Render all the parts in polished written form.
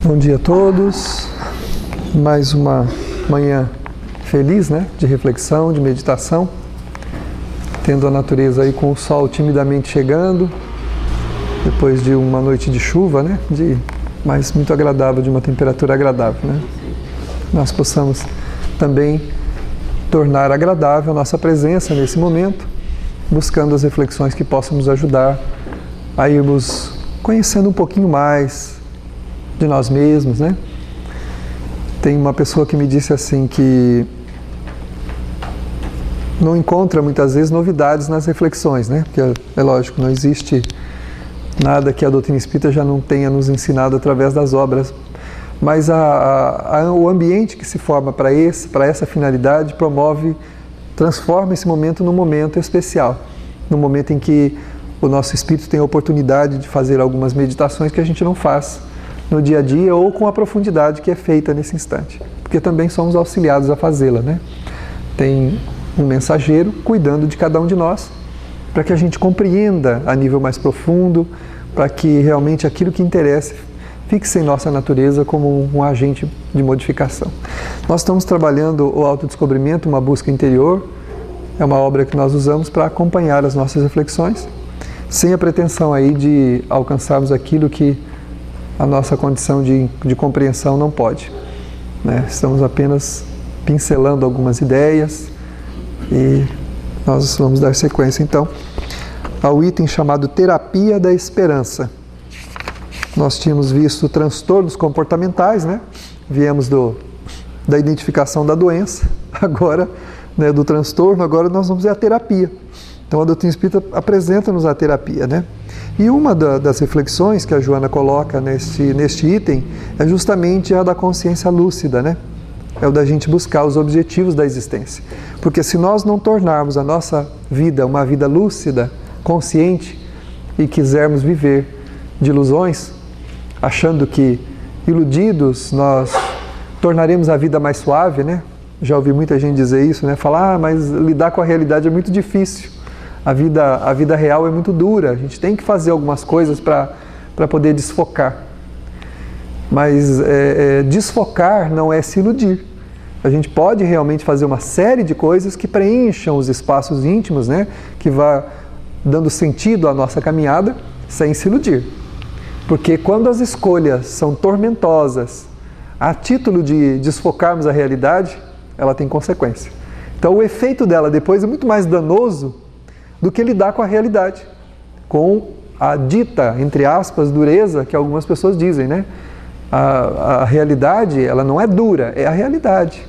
Bom dia a todos, mais uma manhã feliz, né? De reflexão, de meditação, tendo a natureza aí com o sol timidamente chegando, depois de uma noite de chuva, né? Mas muito agradável, de uma temperatura agradável, né? Nós possamos também tornar agradável a nossa presença nesse momento, buscando as reflexões que possam nos ajudar a irmos conhecendo um pouquinho mais de nós mesmos, né? Tem uma pessoa que me disse assim que não encontra muitas vezes novidades nas reflexões, né? Porque é lógico, não existe nada que a doutrina espírita já não tenha nos ensinado através das obras, mas o ambiente que se forma para essa finalidade transforma esse momento num momento especial, num momento em que o nosso espírito tem a oportunidade de fazer algumas meditações que a gente não faz no dia a dia ou com a profundidade que é feita nesse instante, porque também somos auxiliados a fazê-la, né? Tem um mensageiro cuidando de cada um de nós, para que a gente compreenda a nível mais profundo, para que realmente aquilo que interessa fixe em nossa natureza como um agente de modificação. Nós estamos trabalhando o autodescobrimento, uma busca interior, é uma obra que nós usamos para acompanhar as nossas reflexões, sem a pretensão aí de alcançarmos aquilo que a nossa condição de compreensão não pode, né? Estamos apenas pincelando algumas ideias e nós vamos dar sequência então ao item chamado Terapia da Esperança. Nós tínhamos visto transtornos comportamentais, né? Viemos da identificação da doença, agora, né, do transtorno, agora nós vamos ver a terapia. Então a doutrina espírita apresenta-nos a terapia, né? E uma das reflexões que a Joana coloca neste item é justamente a da consciência lúcida, né? É o da gente buscar os objetivos da existência. Porque se nós não tornarmos a nossa vida uma vida lúcida, consciente, e quisermos viver de ilusões, achando que iludidos nós tornaremos a vida mais suave, né? Já ouvi muita gente dizer isso, né? Falar, mas lidar com a realidade é muito difícil. A vida real é muito dura, a gente tem que fazer algumas coisas para poder desfocar. Mas desfocar não é se iludir. A gente pode realmente fazer uma série de coisas que preencham os espaços íntimos, né? Que vá dando sentido à nossa caminhada, sem se iludir. Porque quando as escolhas são tormentosas, a título de desfocarmos a realidade, ela tem consequência. Então o efeito dela depois é muito mais danoso do que lidar com a realidade, com a dita, entre aspas, dureza que algumas pessoas dizem, né? A realidade, ela não é dura, é a realidade,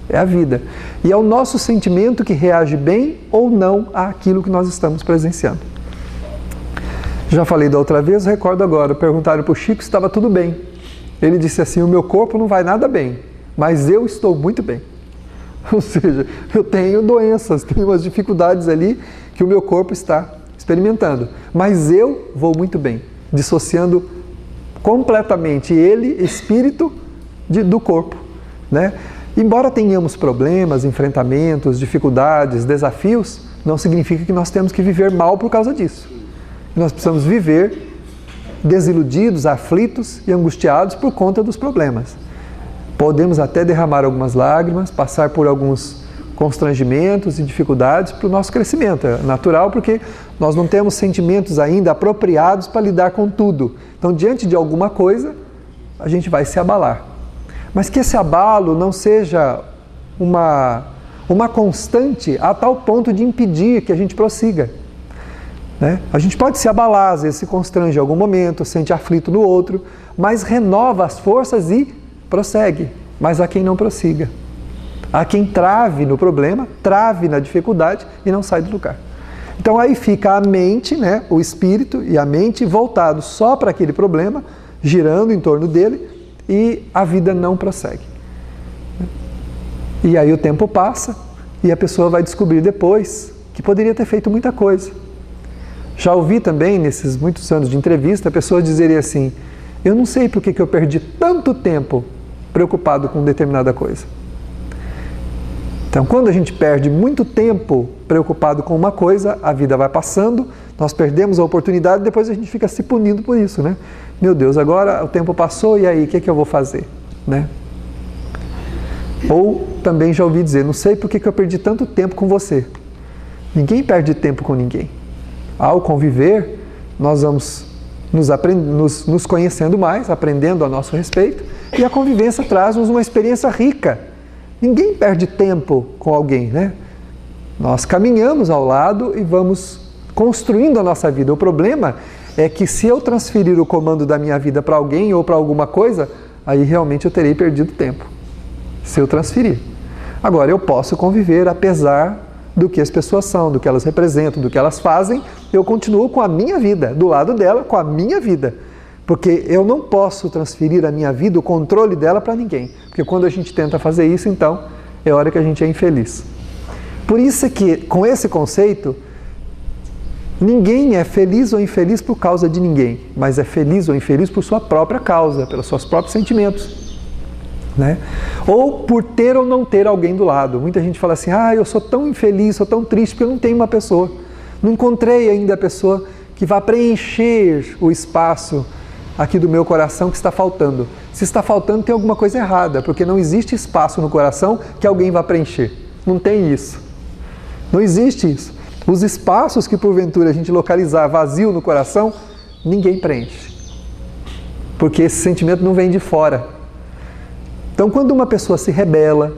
é a vida. E é o nosso sentimento que reage bem ou não àquilo que nós estamos presenciando. Já falei da outra vez, recordo agora, perguntaram para o Chico se estava tudo bem. Ele disse assim, o meu corpo não vai nada bem, mas eu estou muito bem. Ou seja, eu tenho doenças, tenho umas dificuldades ali que o meu corpo está experimentando. Mas eu vou muito bem, dissociando completamente ele, espírito, do corpo, né? Embora tenhamos problemas, enfrentamentos, dificuldades, desafios, não significa que nós temos que viver mal por causa disso. Nós precisamos viver desiludidos, aflitos e angustiados por conta dos problemas. Podemos até derramar algumas lágrimas, passar por alguns constrangimentos e dificuldades para o nosso crescimento. É natural porque nós não temos sentimentos ainda apropriados para lidar com tudo. Então, diante de alguma coisa, a gente vai se abalar. Mas que esse abalo não seja uma constante a tal ponto de impedir que a gente prossiga, né? A gente pode se abalar, às vezes se constrange em algum momento, sente aflito no outro, mas renova as forças e prossegue. Mas há quem não prossiga. Há quem trave no problema, trave na dificuldade e não sai do lugar. Então aí fica a mente, né, o espírito e a mente voltado só para aquele problema, girando em torno dele e a vida não prossegue. E aí o tempo passa e a pessoa vai descobrir depois que poderia ter feito muita coisa. Já ouvi também, nesses muitos anos de entrevista, pessoas dizerem assim, eu não sei por que eu perdi tanto tempo preocupado com determinada coisa. Então, quando a gente perde muito tempo preocupado com uma coisa, a vida vai passando, Nós perdemos a oportunidade e depois a gente fica se punindo por isso, né? Meu Deus, agora o tempo passou e aí, o que é que eu vou fazer? Né? Ou também já ouvi dizer, não sei por que eu perdi tanto tempo com você. Ninguém perde tempo com ninguém. Ao conviver, nós vamos nos conhecendo mais, aprendendo a nosso respeito, e a convivência traz-nos uma experiência rica. Ninguém perde tempo com alguém, né? Nós caminhamos ao lado e vamos construindo a nossa vida. O problema é que se eu transferir o comando da minha vida para alguém ou para alguma coisa, aí realmente eu terei perdido tempo, se eu transferir. Agora, eu posso conviver apesar do que as pessoas são, do que elas representam, do que elas fazem, eu continuo com a minha vida, do lado dela, com a minha vida. Porque eu não posso transferir a minha vida, o controle dela para ninguém. Porque quando a gente tenta fazer isso, então, é hora que a gente é infeliz. Por isso é que, com esse conceito, ninguém é feliz ou infeliz por causa de ninguém, mas é feliz ou infeliz por sua própria causa, pelos seus próprios sentimentos. Né? Ou por ter ou não ter alguém do lado. Muita gente fala assim, eu sou tão infeliz, sou tão triste porque eu não tenho uma pessoa. Não encontrei ainda a pessoa que vá preencher o espaço aqui do meu coração que está faltando. Se está faltando, tem alguma coisa errada, porque não existe espaço no coração que alguém vá preencher. Não tem isso. Não existe isso. Os espaços que porventura a gente localizar vazio no coração, ninguém preenche. Porque esse sentimento não vem de fora. Então, quando uma pessoa se rebela,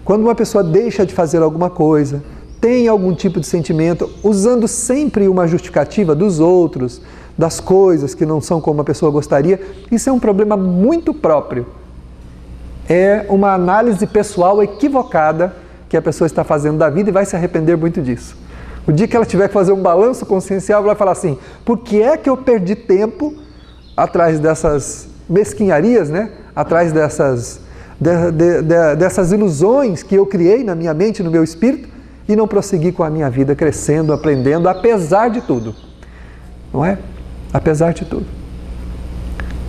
quando uma pessoa deixa de fazer alguma coisa, tem algum tipo de sentimento, usando sempre uma justificativa dos outros, das coisas que não são como a pessoa gostaria, isso é um problema muito próprio. É uma análise pessoal equivocada que a pessoa está fazendo da vida e vai se arrepender muito disso. O dia que ela tiver que fazer um balanço consciencial, ela vai falar assim, por que é que eu perdi tempo atrás dessas mesquinharias, né? Atrás dessas ilusões que eu criei na minha mente, no meu espírito, e não prossegui com a minha vida crescendo, aprendendo, apesar de tudo. Não é? Apesar de tudo.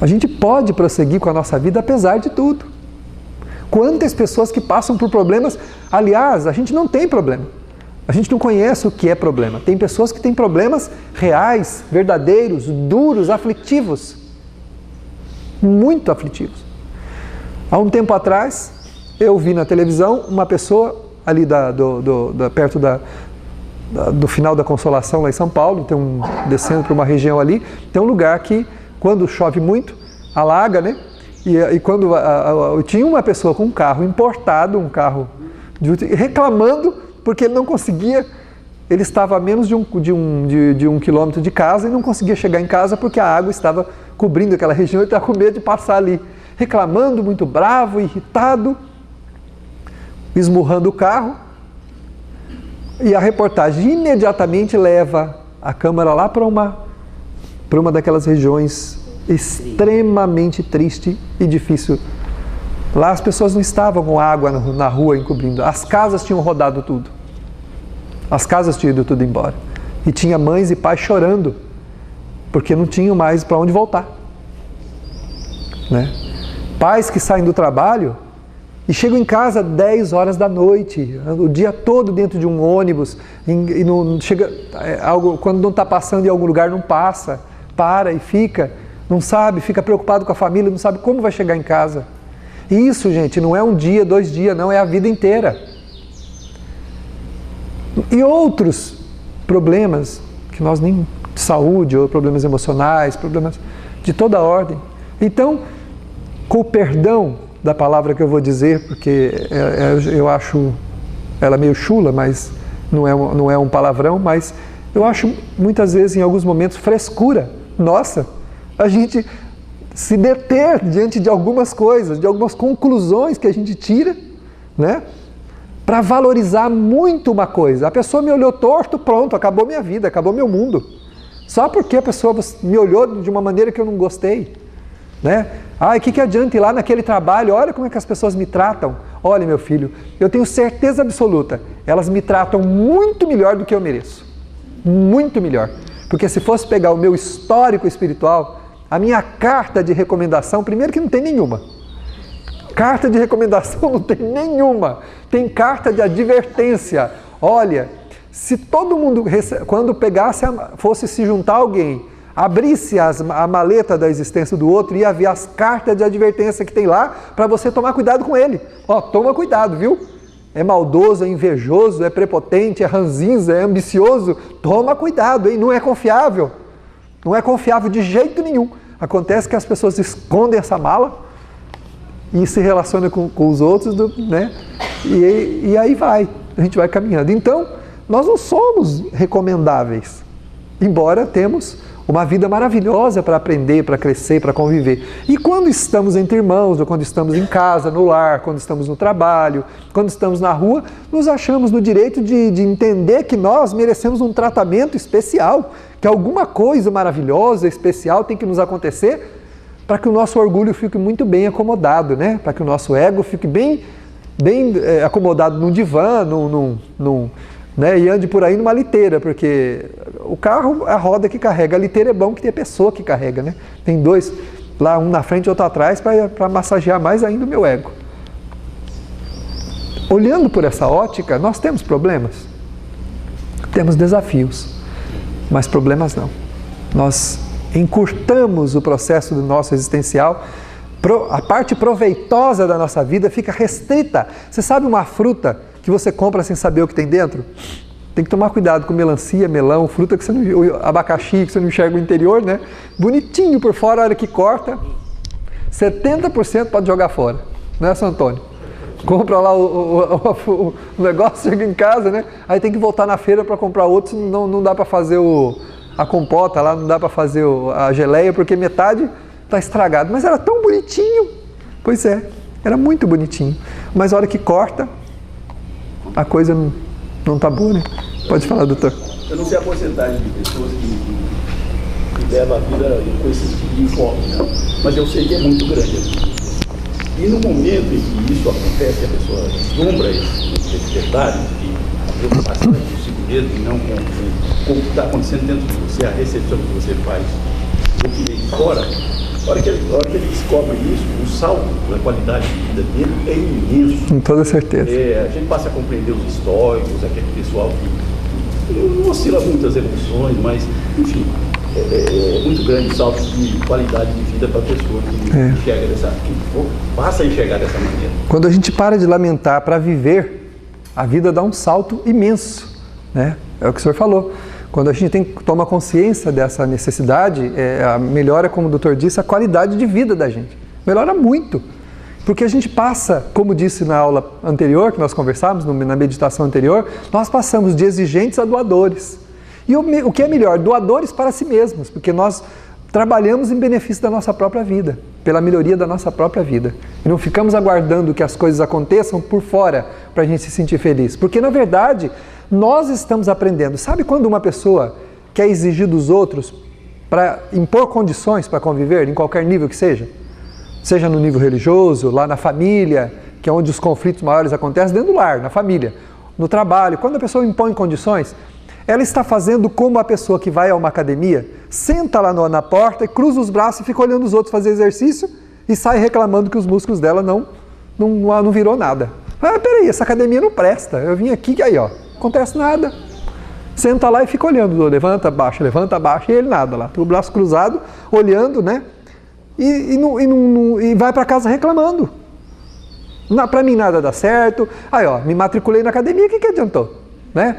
A gente pode prosseguir com a nossa vida apesar de tudo. Quantas pessoas que passam por problemas, aliás, a gente não tem problema. A gente não conhece o que é problema. Tem pessoas que têm problemas reais, verdadeiros, duros, aflitivos. Muito aflitivos. Há um tempo atrás, eu vi na televisão uma pessoa ali perto do final da Consolação, lá em São Paulo, descendo para uma região ali, tem um lugar que, quando chove muito, alaga, né? E quando tinha uma pessoa com um carro importado, reclamando, porque ele não conseguia, ele estava a menos de um quilômetro de casa e não conseguia chegar em casa porque a água estava cobrindo aquela região e ele estava com medo de passar ali. Reclamando, muito bravo, irritado, esmurrando o carro, e a reportagem imediatamente leva a câmera lá para uma daquelas regiões extremamente triste e difícil. Lá as pessoas não estavam com água na rua encobrindo, as casas tinham rodado tudo, as casas tinham ido tudo embora, e tinha mães e pais chorando, porque não tinham mais para onde voltar, né? Pais que saem do trabalho e chegam em casa 10 horas da noite, o dia todo dentro de um ônibus, e não chega, quando não está passando em algum lugar, não passa, para e fica, não sabe, fica preocupado com a família, não sabe como vai chegar em casa. E isso, gente, não é um dia, 2 dias, não, é a vida inteira. E outros problemas, que nós nem de saúde, ou problemas emocionais, problemas de toda ordem. Então, com o perdão da palavra que eu vou dizer, porque eu acho ela meio chula, mas não é um palavrão, mas eu acho muitas vezes, em alguns momentos, frescura nossa, a gente se deter diante de algumas coisas, de algumas conclusões que a gente tira, né? Para valorizar muito uma coisa. A pessoa me olhou torto, pronto, acabou minha vida, acabou meu mundo. Só porque a pessoa me olhou de uma maneira que eu não gostei, né? O que adianta ir lá naquele trabalho? Olha como é que as pessoas me tratam. Olha, meu filho, eu tenho certeza absoluta, elas me tratam muito melhor do que eu mereço. Muito melhor. Porque se fosse pegar o meu histórico espiritual, a minha carta de recomendação, primeiro que não tem nenhuma. Carta de recomendação não tem nenhuma. Tem carta de advertência. Olha, Se todo mundo, quando pegasse, fosse se juntar alguém, abrisse a maleta da existência do outro, ia ver as cartas de advertência que tem lá, para você tomar cuidado com ele. Ó, toma cuidado, viu? É maldoso, é invejoso, é prepotente, é ranzinza, é ambicioso. Toma cuidado, hein? Não é confiável. Não é confiável de jeito nenhum. Acontece que as pessoas escondem essa mala e se relacionam com os outros, né? E aí a gente vai caminhando. Então, nós não somos recomendáveis, embora temos uma vida maravilhosa para aprender, para crescer, para conviver. E quando estamos entre irmãos, ou quando estamos em casa, no lar, quando estamos no trabalho, quando estamos na rua, nos achamos no direito de entender que nós merecemos um tratamento especial, que alguma coisa maravilhosa, especial tem que nos acontecer para que o nosso orgulho fique muito bem acomodado, né? Para que o nosso ego fique bem acomodado num divã, né? E ande por aí numa liteira, porque o carro é a roda que carrega, a liteira é bom que tem a pessoa que carrega, né? Tem dois, lá um na frente e outro atrás, para massagear mais ainda o meu ego. Olhando por essa ótica, nós temos problemas? Temos desafios, mas problemas não. Nós encurtamos o processo do nosso existencial, a parte proveitosa da nossa vida fica restrita. Você sabe uma fruta que você compra sem saber o que tem dentro? Tem que tomar cuidado com melancia, melão, fruta que você não, abacaxi, que você não enxerga o interior, né? Bonitinho por fora, a hora que corta, 70% pode jogar fora, não é, São Antônio? Compra lá o negócio, chega em casa, né? Aí tem que voltar na feira para comprar outro, não dá para fazer a compota lá, não dá para fazer a geleia, porque metade está estragado. Mas era tão bonitinho. Pois é, era muito bonitinho. Mas a hora que corta, a coisa não está boa, né? Pode falar, doutor. Eu não sei a porcentagem de pessoas que levam a vida com esse tipo de enfoque, né? Mas eu sei que é muito grande. E no momento em que isso acontece, a pessoa vislumbra esse detalhe de preocupação consigo mesmo e não com o que está acontecendo dentro de você, a recepção que você faz do que vem de fora. A hora que ele descobre isso, o salto da qualidade de vida dele é imenso. Com toda certeza. A gente passa a compreender os históricos, aquele pessoal que não oscila muitas emoções, mas, enfim, é muito grande o salto de qualidade de vida para a pessoa que enxerga que passa a enxergar dessa maneira. Quando a gente para de lamentar para viver, a vida dá um salto imenso, né? É o que o senhor falou. Quando a gente toma consciência dessa necessidade, melhora, como o doutor disse, a qualidade de vida da gente. Melhora muito. Porque a gente passa, como disse na aula anterior, que nós conversávamos, na meditação anterior, nós passamos de exigentes a doadores. E o que é melhor? Doadores para si mesmos, porque nós trabalhamos em benefício da nossa própria vida, pela melhoria da nossa própria vida. E não ficamos aguardando que as coisas aconteçam por fora para a gente se sentir feliz. Porque, na verdade, nós estamos aprendendo. Sabe quando uma pessoa quer exigir dos outros para impor condições para conviver, em qualquer nível que seja? Seja no nível religioso, lá na família, que é onde os conflitos maiores acontecem, dentro do lar, na família, no trabalho. Quando a pessoa impõe condições, ela está fazendo como a pessoa que vai a uma academia, senta lá na porta e cruza os braços e fica olhando os outros fazer exercício e sai reclamando que os músculos dela não virou nada. Ah, peraí, essa academia não presta. Eu vim aqui, aí ó, acontece nada. Senta lá e fica olhando, levanta, abaixa, e ele nada lá. O braço cruzado, olhando, né? E vai para casa reclamando. Para mim nada dá certo. Aí ó, me matriculei na academia, o que adiantou? Né?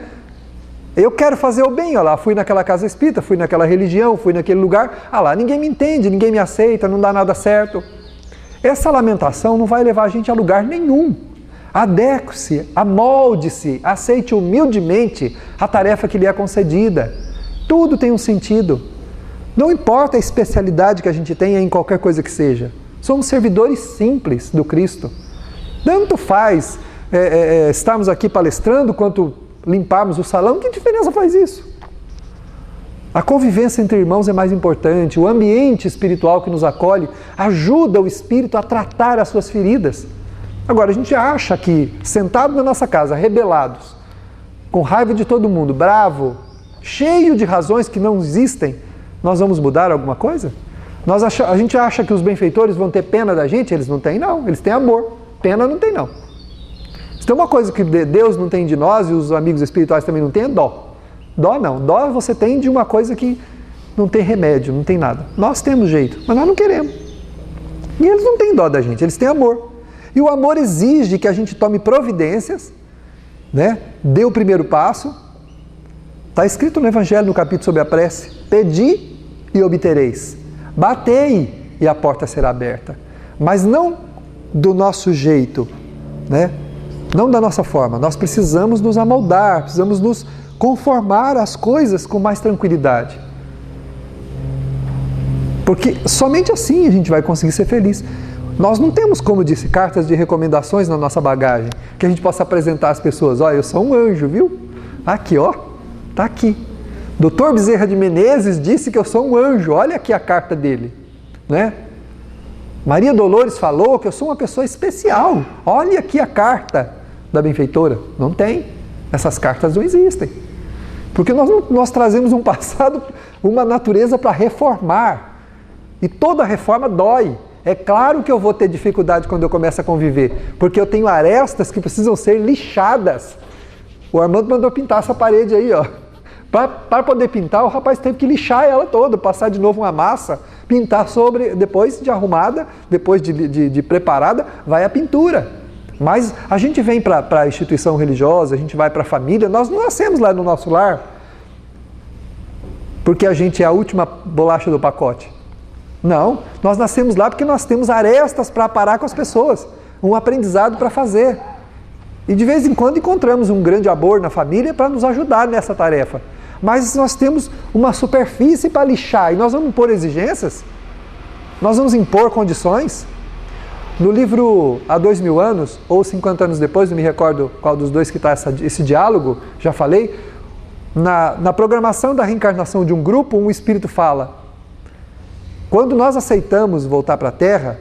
Eu quero fazer o bem, ó lá, fui naquela casa espírita, fui naquela religião, fui naquele lugar, lá ninguém me entende, ninguém me aceita, não dá nada certo. Essa lamentação não vai levar a gente a lugar nenhum. Adeque-se, amolde-se, aceite humildemente a tarefa que lhe é concedida. Tudo tem um sentido. Não importa a especialidade que a gente tenha em qualquer coisa que seja. Somos servidores simples do Cristo. Tanto faz estarmos aqui palestrando quanto limparmos o salão, que diferença faz isso? A convivência entre irmãos é mais importante, o ambiente espiritual que nos acolhe ajuda o espírito a tratar as suas feridas. Agora, a gente acha que, sentado na nossa casa, rebelados, com raiva de todo mundo, bravo, cheio de razões que não existem, nós vamos mudar alguma coisa? A gente acha que os benfeitores vão ter pena da gente? Eles não têm, não. Eles têm amor. Pena não tem, não. tem uma coisa que Deus não tem de nós e os amigos espirituais também não têm, é dó. Dó não. Dó você tem de uma coisa que não tem remédio, não tem nada. Nós temos jeito, mas nós não queremos. E eles não têm dó da gente, eles têm amor. E o amor exige que a gente tome providências, né? Dê o primeiro passo. Está escrito no Evangelho, no capítulo sobre a prece: pedi e obtereis, batei e a porta será aberta. Mas não do nosso jeito, né? Não da nossa forma. Nós precisamos nos amoldar, precisamos nos conformar às coisas com mais tranquilidade. Porque somente assim a gente vai conseguir ser feliz. Nós não temos, como disse, cartas de recomendações na nossa bagagem, que a gente possa apresentar às pessoas: olha, eu sou um anjo, viu? Aqui, ó, tá aqui. Dr. Bezerra de Menezes disse que eu sou um anjo, olha aqui a carta dele, né? Maria Dolores falou que eu sou uma pessoa especial, olha aqui a carta da benfeitora. Não tem, essas cartas não existem. Porque nós trazemos um passado, uma natureza para reformar. E toda reforma dói. É claro que eu vou ter dificuldade quando eu começo a conviver, porque eu tenho arestas que precisam ser lixadas. O Armando mandou pintar essa parede aí, ó. Para poder pintar, o rapaz teve que lixar ela toda, passar de novo uma massa, pintar sobre, depois de arrumada, depois de preparada, vai a pintura. Mas a gente vem para a instituição religiosa, a gente vai para a família, nós não nascemos lá no nosso lar porque a gente é a última bolacha do pacote. Não, nós nascemos lá porque nós temos arestas para parar com as pessoas, um aprendizado para fazer. E de vez em quando encontramos um grande amor na família para nos ajudar nessa tarefa. Mas nós temos uma superfície para lixar e nós vamos impor exigências? Nós vamos impor condições? No livro Há 2000 anos, ou 50 anos depois, não me recordo qual dos dois que está esse diálogo, já falei, na programação da reencarnação de um grupo, um espírito fala: quando nós aceitamos voltar para a Terra,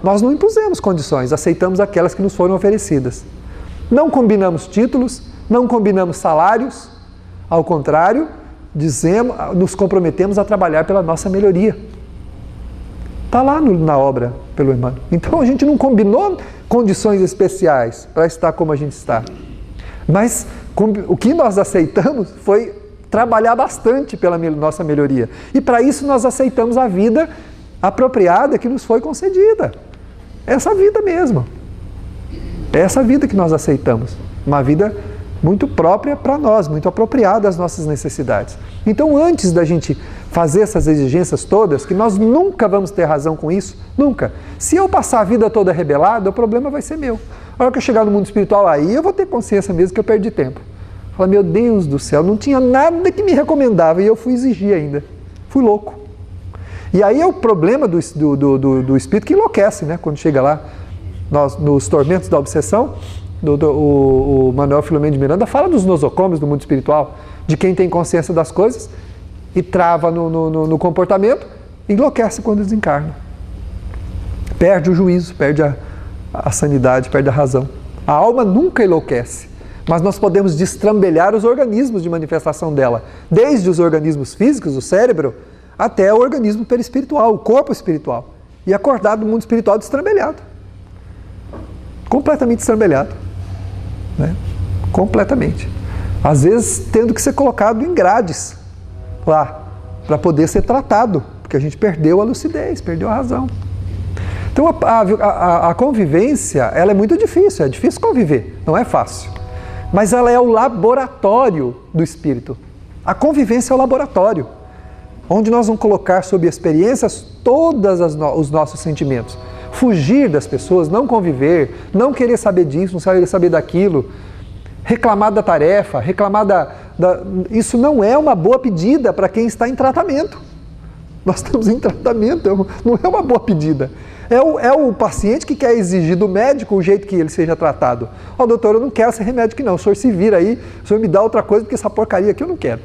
nós não impusemos condições, aceitamos aquelas que nos foram oferecidas. Não combinamos títulos, não combinamos salários, ao contrário, nos comprometemos a trabalhar pela nossa melhoria. Está lá na obra pelo irmão. Então a gente não combinou condições especiais para estar como a gente está. Mas o que nós aceitamos foi trabalhar bastante pela nossa melhoria. E para isso nós aceitamos a vida apropriada que nos foi concedida. Essa vida mesmo. É essa vida que nós aceitamos. Uma vida muito própria para nós, muito apropriada às nossas necessidades. Então, antes da gente fazer essas exigências todas, que nós nunca vamos ter razão com isso, nunca. Se eu passar a vida toda rebelado, o problema vai ser meu. A hora que eu chegar no mundo espiritual, aí eu vou ter consciência mesmo que eu perdi tempo. Fala, meu Deus do céu, não tinha nada que me recomendava e eu fui exigir ainda. Fui louco. E aí é o problema do espírito que enlouquece, né? Quando chega lá, nos tormentos da obsessão, o Manuel Filomeno de Miranda fala dos nosocômios do mundo espiritual, de quem tem consciência das coisas e trava no comportamento, enlouquece quando desencarna. Perde o juízo, perde a sanidade, perde a razão. A alma nunca enlouquece, mas nós podemos destrambelhar os organismos de manifestação dela, desde os organismos físicos, o cérebro, até o organismo perispiritual, o corpo espiritual, e acordar do mundo espiritual destrambelhado. Completamente destrambelhado. Né? Completamente. Às vezes tendo que ser colocado em grades lá, para poder ser tratado, porque a gente perdeu a lucidez, perdeu a razão. Então a convivência, ela é muito difícil, é difícil conviver, não é fácil. Mas ela é o laboratório do espírito. A convivência é o laboratório, onde nós vamos colocar sob experiências todos os nossos sentimentos. Fugir das pessoas, não conviver, não querer saber disso, não querer saber daquilo, reclamar da tarefa, reclamar isso não é uma boa pedida para quem está em tratamento. Nós estamos em tratamento, não é uma boa pedida. É o paciente que quer exigir do médico o jeito que ele seja tratado. Ó, doutor, eu não quero esse remédio aqui não, o senhor se vira aí, o senhor me dá outra coisa, porque essa porcaria aqui eu não quero.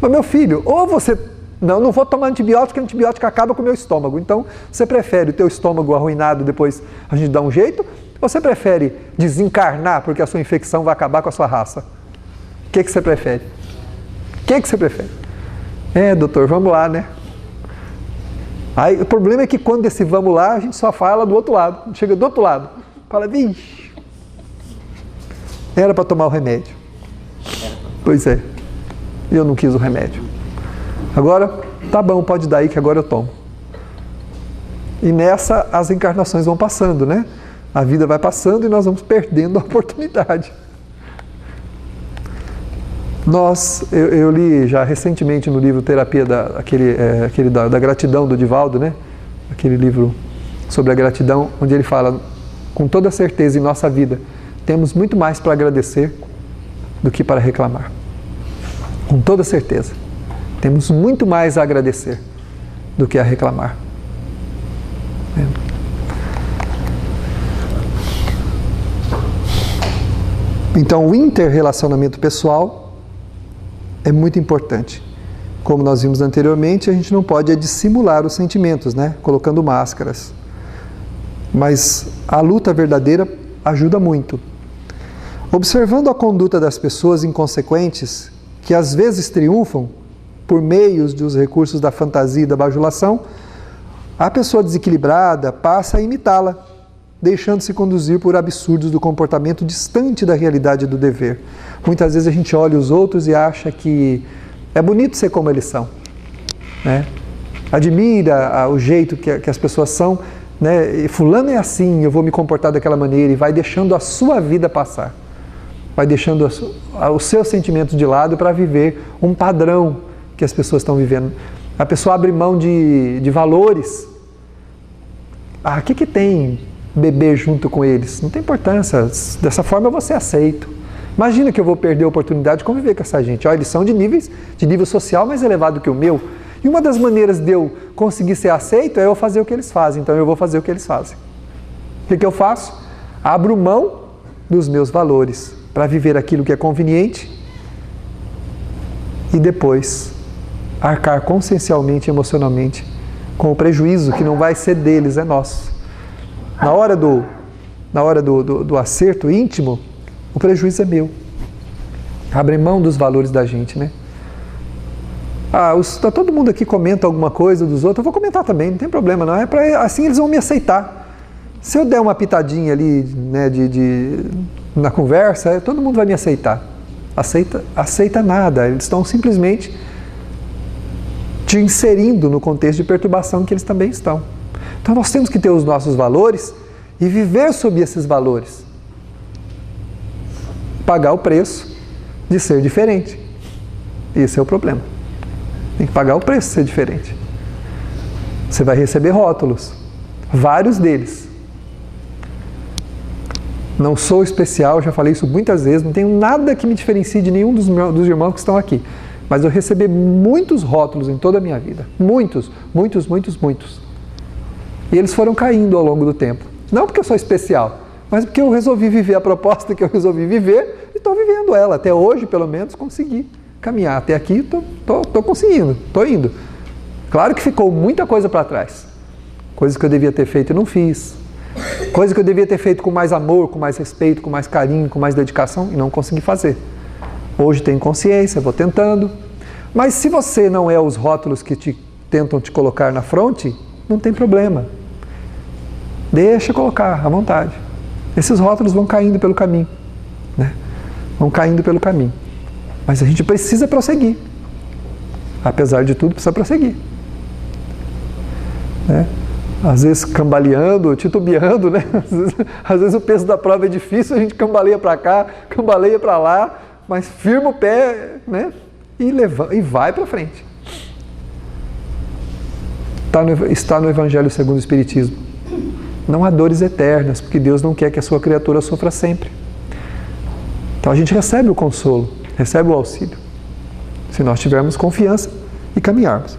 Mas meu filho, ou você... Não vou tomar antibiótico, porque antibiótico acaba com o meu estômago. Então, você prefere o teu estômago arruinado, depois a gente dá um jeito, ou você prefere desencarnar, porque a sua infecção vai acabar com a sua raça? O que você prefere? O que você prefere? Doutor, vamos lá, né? Aí, o problema é que quando esse vamos lá, a gente só fala do outro lado. Chega do outro lado, fala, vixe, Era para tomar o remédio. Pois é. Eu não quis o remédio. Agora, tá bom, pode dar aí que agora eu tomo. E nessa as encarnações vão passando, né? A vida vai passando e nós vamos perdendo a oportunidade. Eu li já recentemente no livro Terapia da Gratidão, do Divaldo, né? Aquele livro sobre a gratidão, onde ele fala, com toda certeza em nossa vida, temos muito mais para agradecer do que para reclamar. Com toda certeza. Temos muito mais a agradecer do que a reclamar. Então, o interrelacionamento pessoal é muito importante. Como nós vimos anteriormente, a gente não pode dissimular os sentimentos, né? Colocando máscaras. Mas a luta verdadeira ajuda muito. Observando a conduta das pessoas inconsequentes, que às vezes triunfam por meios dos recursos da fantasia e da bajulação, a pessoa desequilibrada passa a imitá-la, deixando-se conduzir por absurdos do comportamento distante da realidade do dever. Muitas vezes a gente olha os outros e acha que é bonito ser como eles são, né? Admira o jeito que as pessoas são, né? E fulano é assim, eu vou me comportar daquela maneira, e vai deixando a sua vida passar. Vai deixando os seus sentimentos de lado para viver um padrão que as pessoas estão vivendo. A pessoa abre mão de valores. O que tem beber junto com eles? Não tem importância. Dessa forma eu vou ser aceito. Imagina que eu vou perder a oportunidade de conviver com essa gente. Eles são de nível social mais elevado que o meu. E uma das maneiras de eu conseguir ser aceito é eu fazer o que eles fazem. Então eu vou fazer o que eles fazem. O que eu faço? Abro mão dos meus valores para viver aquilo que é conveniente e depois arcar consciencialmente e emocionalmente com o prejuízo que não vai ser deles, é nosso. Na hora do acerto íntimo, o prejuízo é meu. Abre mão dos valores da gente, né? Todo mundo aqui comenta alguma coisa dos outros, eu vou comentar também, não tem problema não, assim eles vão me aceitar. Se eu der uma pitadinha ali, né, na conversa, todo mundo vai me aceitar. Aceita nada, eles estão simplesmente te inserindo no contexto de perturbação que eles também estão. Então nós temos que ter os nossos valores e viver sob esses valores. Pagar o preço de ser diferente. Esse é o problema. Tem que pagar o preço de ser diferente. Você vai receber rótulos, vários deles. Não sou especial, já falei isso muitas vezes, não tenho nada que me diferencie de nenhum dos irmãos que estão aqui. Mas eu recebi muitos rótulos em toda a minha vida. Muitos. E eles foram caindo ao longo do tempo. Não porque eu sou especial, mas porque eu resolvi viver a proposta que eu resolvi viver e estou vivendo ela. Até hoje, pelo menos, consegui caminhar. Até aqui, estou conseguindo, estou indo. Claro que ficou muita coisa para trás. Coisas que eu devia ter feito e não fiz. Coisa que eu devia ter feito com mais amor, com mais respeito, com mais carinho, com mais dedicação e não consegui fazer. Hoje tenho consciência, vou tentando. Mas se você não é os rótulos que tentam te colocar na fronte, não tem problema. Deixa colocar à vontade. Esses rótulos vão caindo pelo caminho, né? Vão caindo pelo caminho. Mas a gente precisa prosseguir. Apesar de tudo, precisa prosseguir, né? Às vezes cambaleando, titubeando, né? Às vezes o peso da prova é difícil, a gente cambaleia para cá, cambaleia para lá, mas firma o pé, né? E vai para frente. Está no Evangelho segundo o Espiritismo. Não há dores eternas, porque Deus não quer que a sua criatura sofra sempre. Então a gente recebe o consolo, recebe o auxílio, se nós tivermos confiança e caminharmos.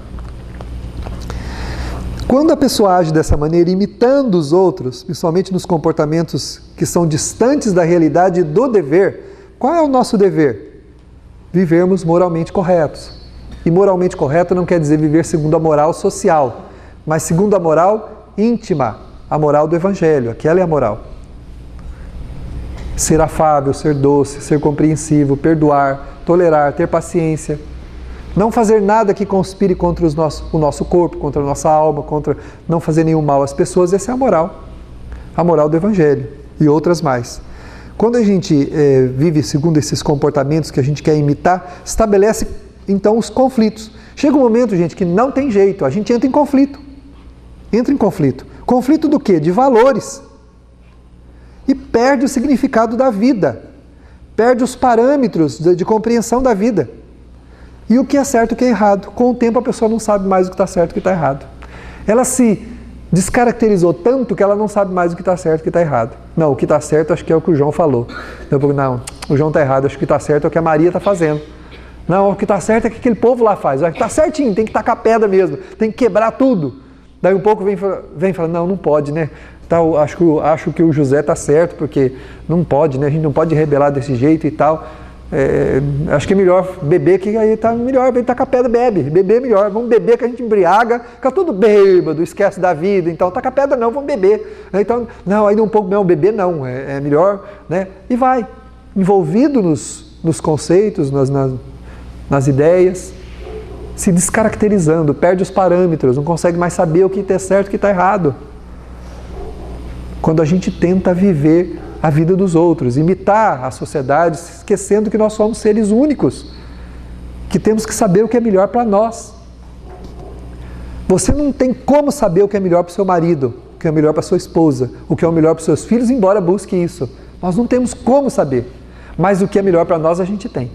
Quando a pessoa age dessa maneira, imitando os outros, principalmente nos comportamentos que são distantes da realidade do dever, qual é o nosso dever? Vivermos moralmente corretos. E moralmente correto não quer dizer viver segundo a moral social, mas segundo a moral íntima, a moral do Evangelho, aquela é a moral. Ser afável, ser doce, ser compreensivo, perdoar, tolerar, ter paciência. Não fazer nada que conspire contra o nosso corpo, contra a nossa alma, não fazer nenhum mal às pessoas, essa é a moral do Evangelho e outras mais. Quando a gente vive segundo esses comportamentos que a gente quer imitar, estabelece então os conflitos. Chega um momento, gente, que não tem jeito, a gente entra em conflito. Entra em conflito. Conflito do quê? De valores. E perde o significado da vida. Perde os parâmetros de compreensão da vida. E o que é certo e o que é errado. Com o tempo a pessoa não sabe mais o que está certo e o que está errado. Ela se descaracterizou tanto que ela não sabe mais o que está certo e o que está errado. Não, o que está certo acho que é o que o João falou. Não, o João está errado, acho que o que está certo é o que a Maria está fazendo. Não, o que está certo é o que aquele povo lá faz. Está certinho, tem que tacar pedra mesmo, tem que quebrar tudo. Daí um pouco vem e fala, não pode, né? Acho que o José está certo, porque não pode, né? A gente não pode rebelar desse jeito e tal. Acho que é melhor beber, que aí tá melhor, vem tacar pedra, beber é melhor, vamos beber que a gente embriaga, fica tudo bêbado, esquece da vida, então tacar pedra não, vamos beber. Então, não, aí um pouco não, beber não, é melhor, né? E vai, envolvido nos conceitos, nas ideias, se descaracterizando, perde os parâmetros, não consegue mais saber o que está certo e o que está errado. Quando a gente tenta viver a vida dos outros, imitar a sociedade, esquecendo que nós somos seres únicos, que temos que saber o que é melhor para nós. Você não tem como saber o que é melhor para o seu marido, o que é melhor para a sua esposa, o que é o melhor para os seus filhos, embora busque isso. Nós não temos como saber, mas o que é melhor para nós a gente tem.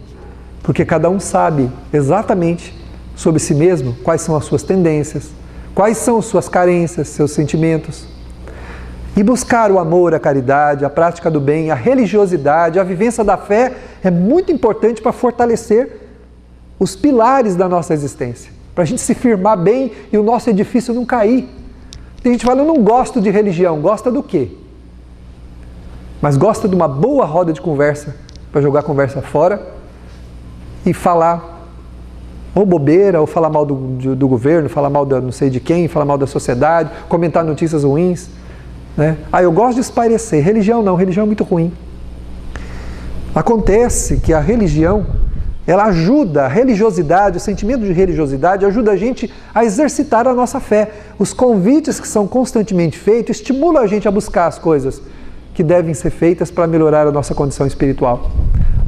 Porque cada um sabe exatamente sobre si mesmo quais são as suas tendências, quais são as suas carências, seus sentimentos. E buscar o amor, a caridade, a prática do bem, a religiosidade, a vivência da fé é muito importante para fortalecer os pilares da nossa existência. Para a gente se firmar bem e o nosso edifício não cair. Tem gente que fala, eu não gosto de religião. Gosta do quê? Mas gosta de uma boa roda de conversa, para jogar a conversa fora e falar ou bobeira, ou falar mal do governo, falar mal da não sei de quem, falar mal da sociedade, comentar notícias ruins. Né? Eu gosto de espairecer. Religião não, religião é muito ruim. Acontece que a religião, ela ajuda, a religiosidade, o sentimento de religiosidade ajuda a gente a exercitar a nossa fé. Os convites que são constantemente feitos estimulam a gente a buscar as coisas que devem ser feitas para melhorar a nossa condição espiritual.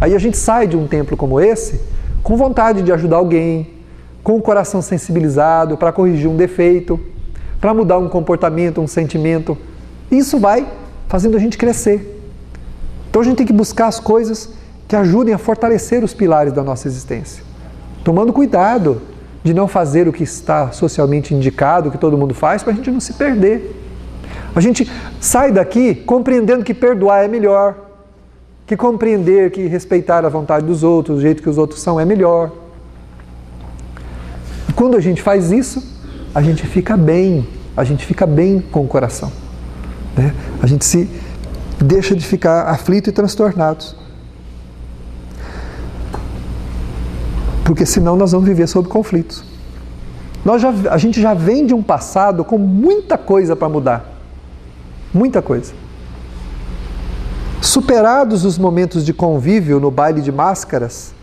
Aí a gente sai de um templo como esse com vontade de ajudar alguém, com o coração sensibilizado para corrigir um defeito, para mudar um comportamento, um sentimento. Isso vai fazendo a gente crescer. Então a gente tem que buscar as coisas que ajudem a fortalecer os pilares da nossa existência. Tomando cuidado de não fazer o que está socialmente indicado, o que todo mundo faz, para a gente não se perder. A gente sai daqui compreendendo que perdoar é melhor, que compreender, que respeitar a vontade dos outros, o jeito que os outros são é melhor. E quando a gente faz isso, a gente fica bem com o coração. Né? A gente se deixa de ficar aflito e transtornado. Porque senão nós vamos viver sob conflitos. A gente já vem de um passado com muita coisa para mudar. Muita coisa. Superados os momentos de convívio no baile de máscaras,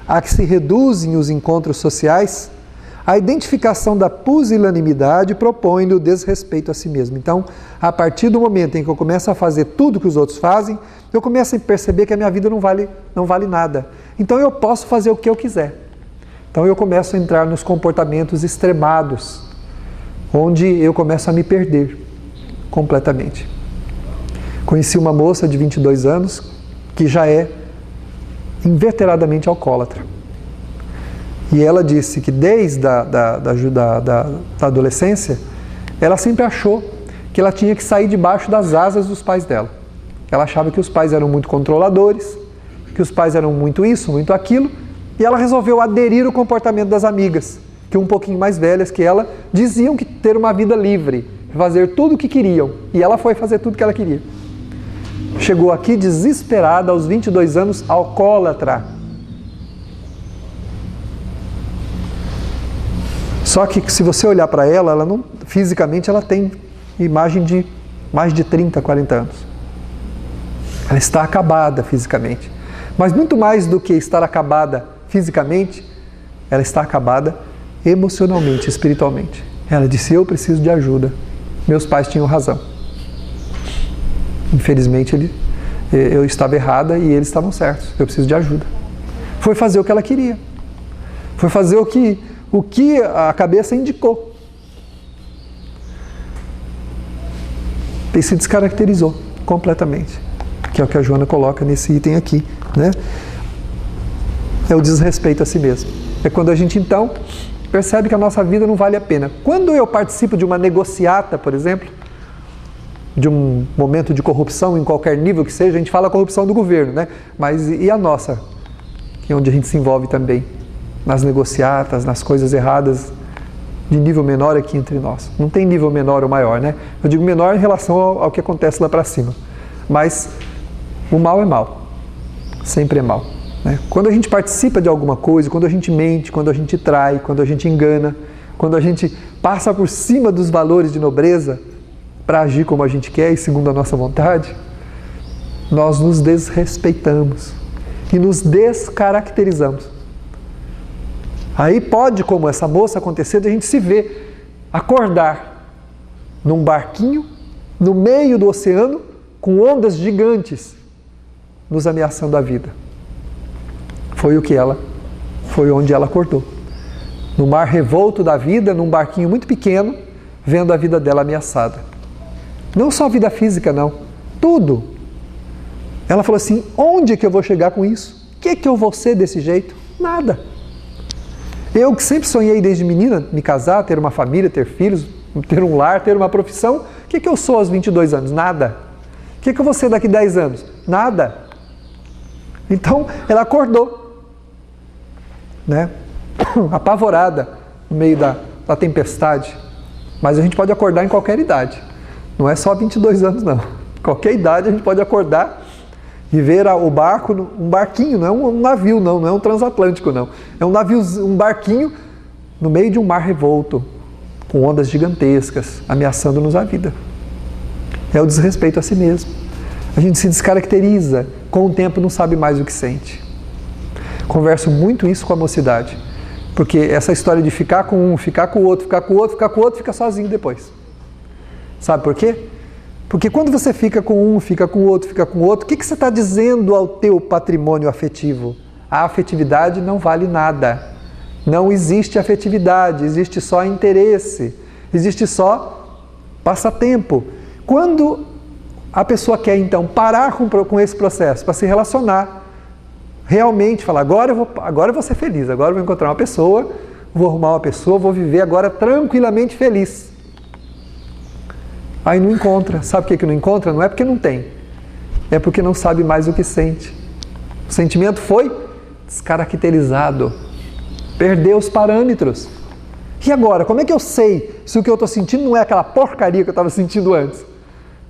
a que se reduzem os encontros sociais, a identificação da pusilanimidade propõe o desrespeito a si mesmo. Então, a partir do momento em que eu começo a fazer tudo que os outros fazem, eu começo a perceber que a minha vida não vale nada. Então, eu posso fazer o que eu quiser. Então, eu começo a entrar nos comportamentos extremados, onde eu começo a me perder completamente. Conheci uma moça de 22 anos que já é inveteradamente alcoólatra. E ela disse que desde a adolescência, ela sempre achou que ela tinha que sair debaixo das asas dos pais dela. Ela achava que os pais eram muito controladores, que os pais eram muito isso, muito aquilo, e ela resolveu aderir ao comportamento das amigas, que um pouquinho mais velhas que ela, diziam que ter uma vida livre, fazer tudo o que queriam, e ela foi fazer tudo o que ela queria. Chegou aqui desesperada, aos 22 anos, alcoólatra. Só que se você olhar para ela, fisicamente ela tem imagem de mais de 30, 40 anos. Ela está acabada fisicamente. Mas muito mais do que estar acabada fisicamente, ela está acabada emocionalmente, espiritualmente. Ela disse, eu preciso de ajuda. Meus pais tinham razão. Infelizmente, Eu estava errada e eles estavam certos. Eu preciso de ajuda. Foi fazer o que ela queria. Foi fazer o que a cabeça indicou. E se descaracterizou completamente. Que é o que a Joana coloca nesse item aqui, né? É o desrespeito a si mesmo. É quando a gente, então, percebe que a nossa vida não vale a pena. Quando eu participo de uma negociata, por exemplo, de um momento de corrupção em qualquer nível que seja, a gente fala corrupção do governo, né? Mas e a nossa? Que é onde a gente se envolve também. Nas negociatas, nas coisas erradas, de nível menor aqui entre nós. Não tem nível menor ou maior, né? Eu digo menor em relação ao que acontece lá para cima. Mas o mal é mal. Sempre é mal. Né? Quando a gente participa de alguma coisa, quando a gente mente, quando a gente trai, quando a gente engana, quando a gente passa por cima dos valores de nobreza para agir como a gente quer e segundo a nossa vontade, nós nos desrespeitamos e nos descaracterizamos. Aí pode, como essa moça, acontecer de a gente se ver acordar num barquinho no meio do oceano com ondas gigantes nos ameaçando a vida. Foi onde ela acordou. No mar revolto da vida, num barquinho muito pequeno, vendo a vida dela ameaçada. Não só a vida física, não. Tudo. Ela falou assim, onde que eu vou chegar com isso? O que eu vou ser desse jeito? Nada. Eu que sempre sonhei desde menina, me casar, ter uma família, ter filhos, ter um lar, ter uma profissão. O que eu sou aos 22 anos? Nada. O que eu vou ser daqui a 10 anos? Nada. Então, ela acordou, né? Apavorada no meio da tempestade. Mas a gente pode acordar em qualquer idade. Não é só 22 anos, não. Qualquer idade a gente pode acordar e ver o barco, um barquinho, não é um navio, não é um transatlântico, não. É um navio, um barquinho no meio de um mar revolto, com ondas gigantescas, ameaçando-nos a vida. É o desrespeito a si mesmo. A gente se descaracteriza, com o tempo não sabe mais o que sente. Converso muito isso com a mocidade, porque essa história de ficar com um, ficar com o outro, ficar com o outro, ficar com o outro, fica sozinho depois. Sabe por quê? Porque quando você fica com um, fica com o outro, fica com o outro, o que você está dizendo ao teu patrimônio afetivo? A afetividade não vale nada. Não existe afetividade, existe só interesse, existe só passatempo. Quando a pessoa quer, então, parar com esse processo para se relacionar, realmente falar, agora eu vou ser feliz, agora eu vou encontrar uma pessoa, vou arrumar uma pessoa, vou viver agora tranquilamente feliz. Aí não encontra. Sabe por que não encontra? Não é porque não tem. É porque não sabe mais o que sente. O sentimento foi descaracterizado. Perdeu os parâmetros. E agora? Como é que eu sei se o que eu estou sentindo não é aquela porcaria que eu estava sentindo antes?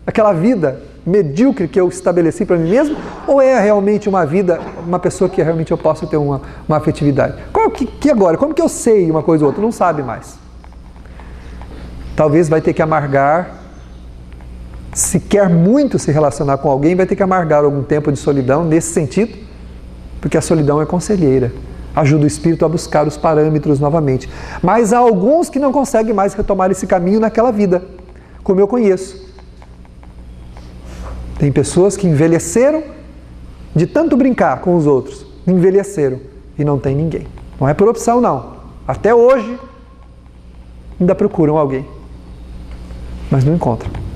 Aquela vida medíocre que eu estabeleci para mim mesmo? Ou é realmente uma vida, uma pessoa que realmente eu posso ter uma afetividade? Que agora? Como que eu sei uma coisa ou outra? Não sabe mais. Talvez vai ter que amargar. Se quer muito se relacionar com alguém, vai ter que amargar algum tempo de solidão nesse sentido, porque a solidão é conselheira, ajuda o espírito a buscar os parâmetros novamente. Mas há alguns que não conseguem mais retomar esse caminho naquela vida, como eu conheço. Tem pessoas que envelheceram de tanto brincar com os outros, envelheceram e não tem ninguém. Não é por opção, não. Até hoje ainda procuram alguém, mas não encontram.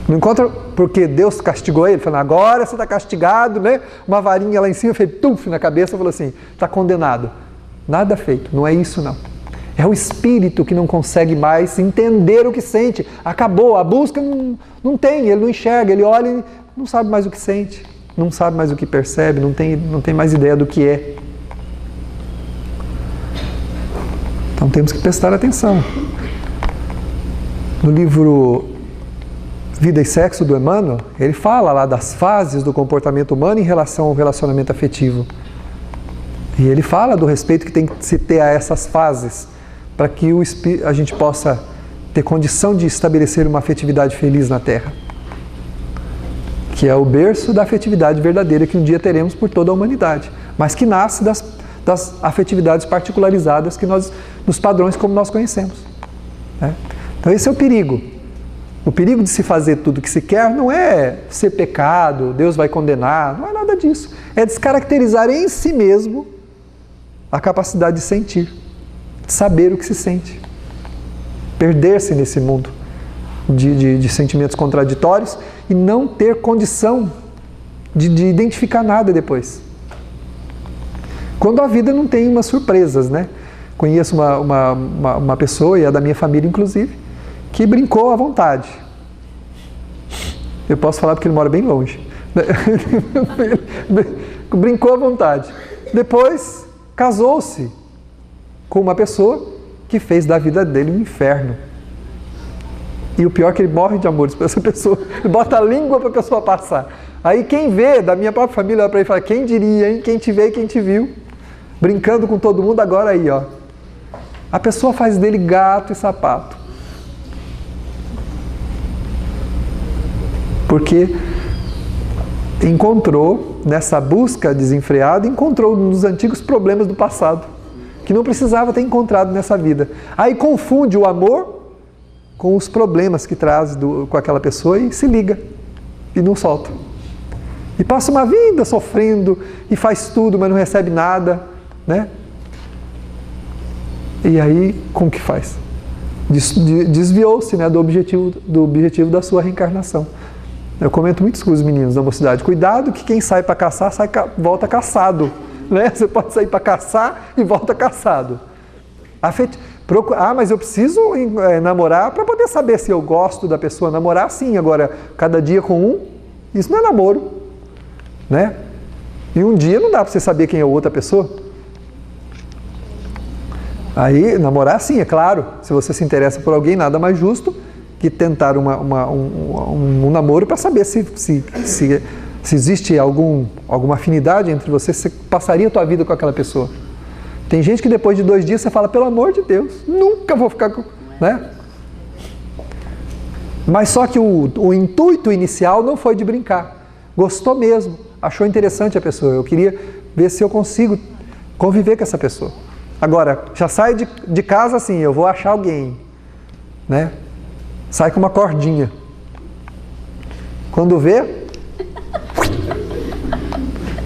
Não encontra porque Deus castigou ele, falando, agora você está castigado, né? Uma varinha lá em cima, fez tuf na cabeça, falou assim, está condenado. Nada feito, não é isso não. É o espírito que não consegue mais entender o que sente. Acabou, a busca não tem, ele não enxerga, ele olha e não sabe mais o que sente, não sabe mais o que percebe, não tem mais ideia do que é. Então temos que prestar atenção. No livro Vida e Sexo, do Emmanuel, ele fala lá das fases do comportamento humano em relação ao relacionamento afetivo. E ele fala do respeito que tem que se ter a essas fases, para que a gente possa ter condição de estabelecer uma afetividade feliz na Terra. Que é o berço da afetividade verdadeira que um dia teremos por toda a humanidade, mas que nasce das afetividades particularizadas que nos padrões como nós conhecemos. Né? Então esse é o perigo. O perigo de se fazer tudo que se quer não é ser pecado, Deus vai condenar, não é nada disso. É descaracterizar em si mesmo a capacidade de sentir, de saber o que se sente. Perder-se nesse mundo de sentimentos contraditórios e não ter condição de identificar nada depois. Quando a vida não tem umas surpresas, né? Conheço uma pessoa, e é da minha família inclusive, que brincou à vontade. Eu posso falar porque ele mora bem longe. Brincou à vontade. Depois, casou-se com uma pessoa que fez da vida dele um inferno. E o pior é que ele morre de amores por essa pessoa. Ele bota a língua para a pessoa passar. Aí quem vê, da minha própria família, olha para ele e fala, quem diria, hein? Quem te vê e quem te viu. Brincando com todo mundo, agora aí, ó. A pessoa faz dele gato e sapato. Porque encontrou, nessa busca desenfreada, encontrou nos antigos problemas do passado, que não precisava ter encontrado nessa vida. Aí confunde o amor com os problemas que traz com aquela pessoa e se liga, e não solta. E passa uma vida sofrendo, e faz tudo, mas não recebe nada, né? E aí, como que faz? Desviou-se, né, do objetivo da sua reencarnação. Eu comento muito com os meninos da mocidade. Cuidado que quem sai para caçar, volta caçado. Né? Você pode sair para caçar e volta caçado. Mas eu preciso namorar para poder saber se eu gosto da pessoa. Namorar sim, agora cada dia com um, isso não é namoro. Né? E um dia não dá para você saber quem é a outra pessoa. Aí, namorar sim, é claro. Se você se interessa por alguém, nada mais justo que tentar um namoro para saber se existe alguma afinidade entre vocês, se você passaria a tua vida com aquela pessoa. Tem gente que depois de 2 dias você fala, pelo amor de Deus, nunca vou ficar com... Né? Mas só que o intuito inicial não foi de brincar. Gostou mesmo, achou interessante a pessoa. Eu queria ver se eu consigo conviver com essa pessoa. Agora, já sai de casa assim, eu vou achar alguém. Né? Sai com uma cordinha. Quando vê,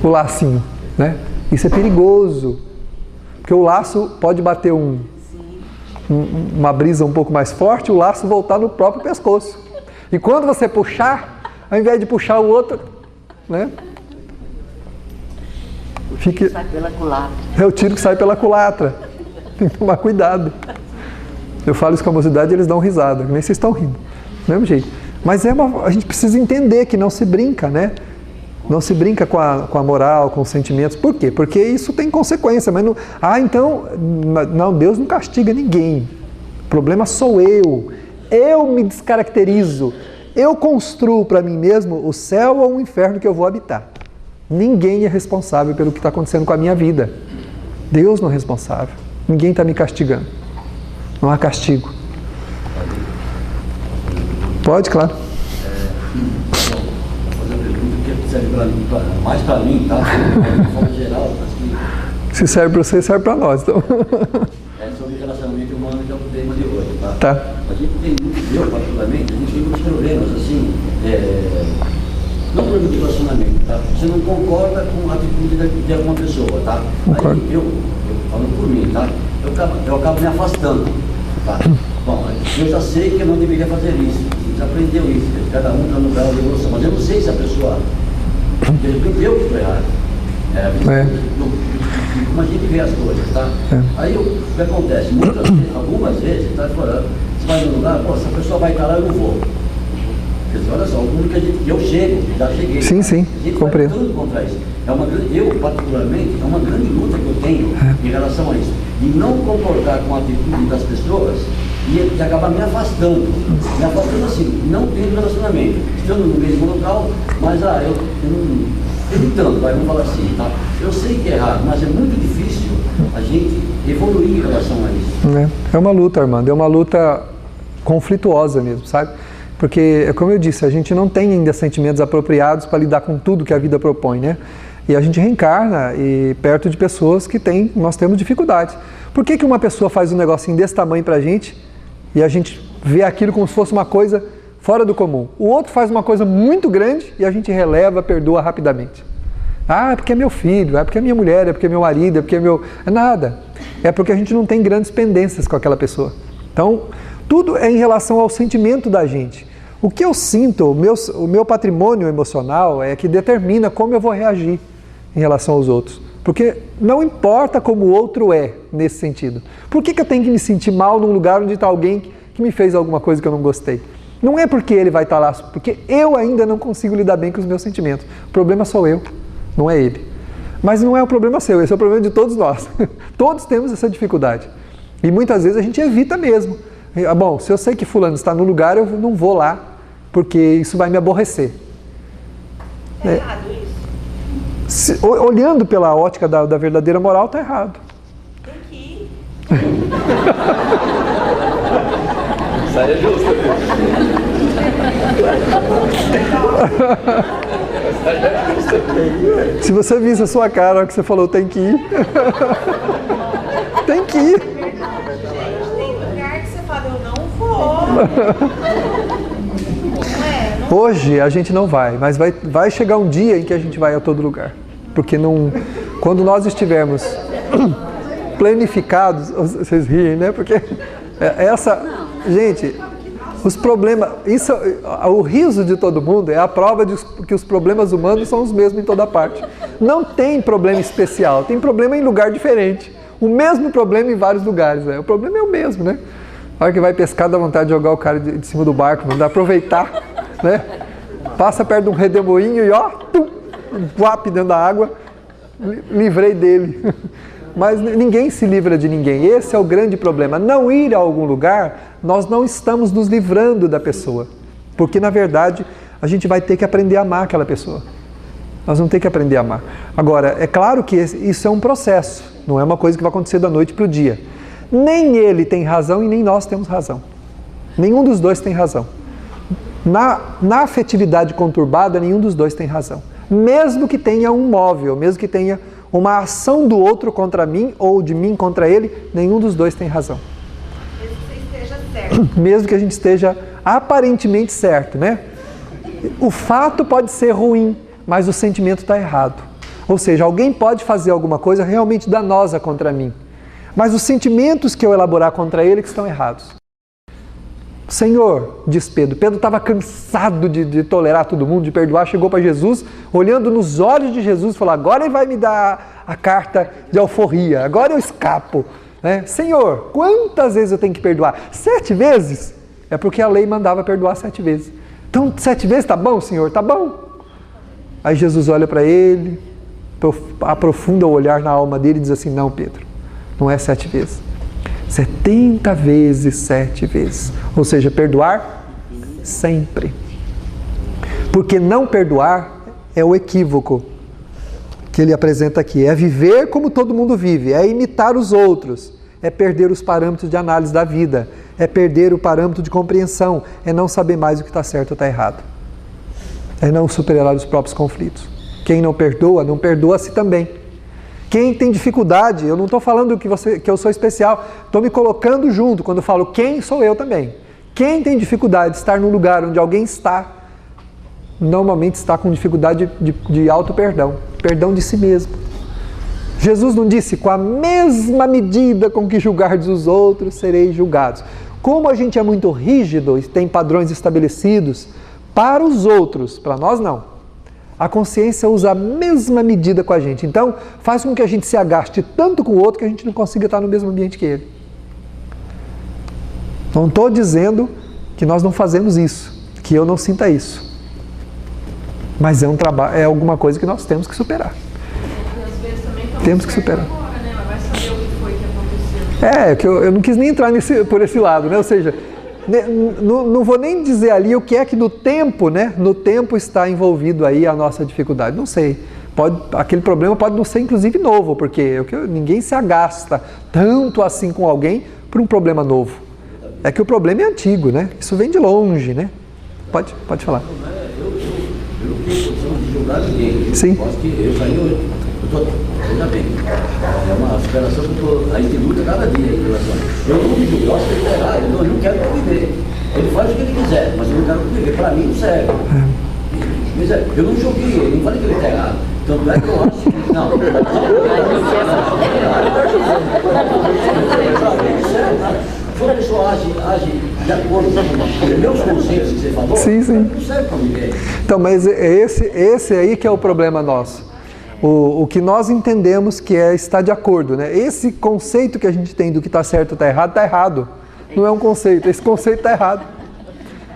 o lacinho, né? Isso é perigoso, porque o laço pode bater uma brisa um pouco mais forte, o laço voltar no próprio pescoço. E quando você puxar, ao invés de puxar o outro, né? Sai pela culatra. É o tiro que sai pela culatra. Tem que tomar cuidado. Eu falo isso com a mocidade e eles dão risada, nem vocês estão rindo, do mesmo jeito. Mas a gente precisa entender que não se brinca, né? Não se brinca com a moral, com os sentimentos. Por quê? Porque isso tem consequência. Mas não, não, Deus não castiga ninguém. O problema sou eu. Eu me descaracterizo. Eu construo para mim mesmo o céu ou o inferno que eu vou habitar. Ninguém é responsável pelo que está acontecendo com a minha vida. Deus não é responsável. Ninguém está me castigando. Não há castigo. Pode, claro. Vou fazer uma pergunta que serve mais para mim, tá? De forma geral. Se serve para você, serve para nós. Então. É sobre relacionamento humano, que é o tema de hoje, tá? Tá. A gente tem eu particularmente, a gente tem muitos problemas, assim, não problema de relacionamento, tá? Você não concorda com a atitude de alguma pessoa, tá? Concordo. Aí eu falando por mim, tá? Eu acabo me afastando, tá? Bom, eu já sei que eu não deveria fazer isso. Você aprendeu isso, cada um está no grau de evolução. Mas eu não sei se a pessoa, de repente eu que estou errado. Como a gente vê as coisas, tá? Aí o que acontece? Algumas vezes, tá falando, você vai no lugar, pô, essa pessoa vai estar lá, eu não vou. Quer dizer, olha só, o mundo que eu chego, já cheguei. Sim, sim, a gente compreendo. vai tudo contra isso. Eu, particularmente, é uma grande luta que eu tenho em relação a isso. De não concordar com a atitude das pessoas e acabar me afastando. Me afastando assim, não tendo relacionamento. Estando no mesmo local, mas eu não... Evitando, vamos falar assim, tá? Eu sei que é errado, mas é muito difícil a gente evoluir em relação a isso. É uma luta, Armando, é uma luta conflituosa mesmo, sabe? Porque, como eu disse, a gente não tem ainda sentimentos apropriados para lidar com tudo que a vida propõe, né? E a gente reencarna perto de pessoas que nós temos dificuldades. Por que uma pessoa faz um negocinho desse tamanho para a gente e a gente vê aquilo como se fosse uma coisa fora do comum. O outro faz uma coisa muito grande e a gente releva, perdoa rapidamente. Ah, é porque é meu filho, é porque é minha mulher, é porque é meu marido, é porque é meu... É nada. É porque a gente não tem grandes pendências com aquela pessoa. Então, tudo é em relação ao sentimento da gente. O que eu sinto, o meu patrimônio emocional é que determina como eu vou reagir em relação aos outros. Porque não importa como o outro é nesse sentido. Por que eu tenho que me sentir mal num lugar onde está alguém que me fez alguma coisa que eu não gostei? Não é porque ele vai estar lá, porque eu ainda não consigo lidar bem com os meus sentimentos. O problema sou eu, não é ele. Mas não é o problema seu, esse é o problema de todos nós. Todos temos essa dificuldade. E muitas vezes a gente evita mesmo. Bom, se eu sei que fulano está no lugar, eu não vou lá, porque isso vai me aborrecer. É errado isso. Olhando pela ótica da verdadeira moral, está errado. Tem que ir. Isso aí é justo. Se você visse a sua cara na hora que você falou tem que ir, tem que ir. Tem lugar que você fala, eu não vou. Não é? Não... Hoje a gente não vai, mas vai chegar um dia em que a gente vai a todo lugar. Porque não, quando nós estivermos planificados, vocês riem, né? Porque gente, os problemas, o riso de todo mundo é a prova de que os problemas humanos são os mesmos em toda parte. Não tem problema especial, tem problema em lugar diferente. O mesmo problema em vários lugares, né? O problema é o mesmo, né? A hora que vai pescar, dá vontade de jogar o cara de cima do barco, não dá aproveitar, né? Passa perto de um redemoinho e ó, guape dentro da água, livrei dele. Mas ninguém se livra de ninguém, esse é o grande problema. Não ir a algum lugar, nós não estamos nos livrando da pessoa. Porque na verdade, a gente vai ter que aprender a amar aquela pessoa. Nós vamos ter que aprender a amar. Agora, é claro que isso é um processo, não é uma coisa que vai acontecer da noite para o dia. Nem ele tem razão e nem nós temos razão. Nenhum dos dois tem razão. Na afetividade conturbada, nenhum dos dois tem razão. Mesmo que tenha um móvel, mesmo que tenha uma ação do outro contra mim ou de mim contra ele, nenhum dos dois tem razão. Mesmo que você esteja certo. Mesmo que a gente esteja aparentemente certo, né? O fato pode ser ruim, mas o sentimento está errado. Ou seja, alguém pode fazer alguma coisa realmente danosa contra mim, mas os sentimentos que eu elaborar contra ele que estão errados. Senhor, diz Pedro, estava cansado de tolerar todo mundo, de perdoar, chegou para Jesus, olhando nos olhos de Jesus, falou, agora ele vai me dar a carta de alforria, agora eu escapo. Né? Senhor, quantas vezes eu tenho que perdoar? 7 vezes? É porque a lei mandava perdoar 7 vezes. Então, 7 vezes tá bom, Senhor? Tá bom. Aí Jesus olha para ele, aprofunda o olhar na alma dele e diz assim, não, Pedro, não é 7 vezes. 70 vezes 7 vezes. Ou seja, perdoar sempre. Porque não perdoar é o equívoco que ele apresenta aqui. É viver como todo mundo vive, é imitar os outros, é perder os parâmetros de análise da vida, é perder o parâmetro de compreensão, é não saber mais o que está certo ou está errado. É não superar os próprios conflitos. Quem não perdoa a si também. Quem tem dificuldade, eu não estou falando que eu sou especial, estou me colocando junto, quando eu falo quem, sou eu também. Quem tem dificuldade de estar num lugar onde alguém está, normalmente está com dificuldade de auto-perdão, perdão de si mesmo. Jesus não disse, com a mesma medida com que julgardes os outros, sereis julgados. Como a gente é muito rígido e tem padrões estabelecidos para os outros, para nós não. A consciência usa a mesma medida com a gente. Então, faz com que a gente se agaste tanto com o outro que a gente não consiga estar no mesmo ambiente que ele. Não estou dizendo que nós não fazemos isso, que eu não sinta isso. Mas é um trabalho, é alguma coisa que nós temos que superar. Temos que superar. Eu não quis nem entrar por esse lado, né? Ou seja, não vou nem dizer ali o que é que no tempo, né? No tempo está envolvido aí a nossa dificuldade. Não sei. Aquele problema pode não ser inclusive novo, porque ninguém se agasta tanto assim com alguém por um problema novo. É que o problema é antigo, né? Isso vem de longe, né? Pode falar. Eu não tenho condição de julgar ninguém. Sim. Posso que eu saí hoje. Ainda bem. É uma superação que a gente luta cada dia em relação a isso. Eu não me julgo, eu acho que eu estou errado, eu não quero conviver. Ele faz o que ele quiser, mas eu não quero viver. Para mim não serve. Eu não julguei ele, não falei que ele está errado. Tanto é que eu acho que. Não. Se a pessoa age de acordo com os meus conceitos que você falou, sim. Não serve para viver. Então, mas esse aí que é o problema nosso. O que nós entendemos que é estar de acordo, né? Esse conceito que a gente tem do que está certo ou está errado. Não é um conceito, esse conceito está errado.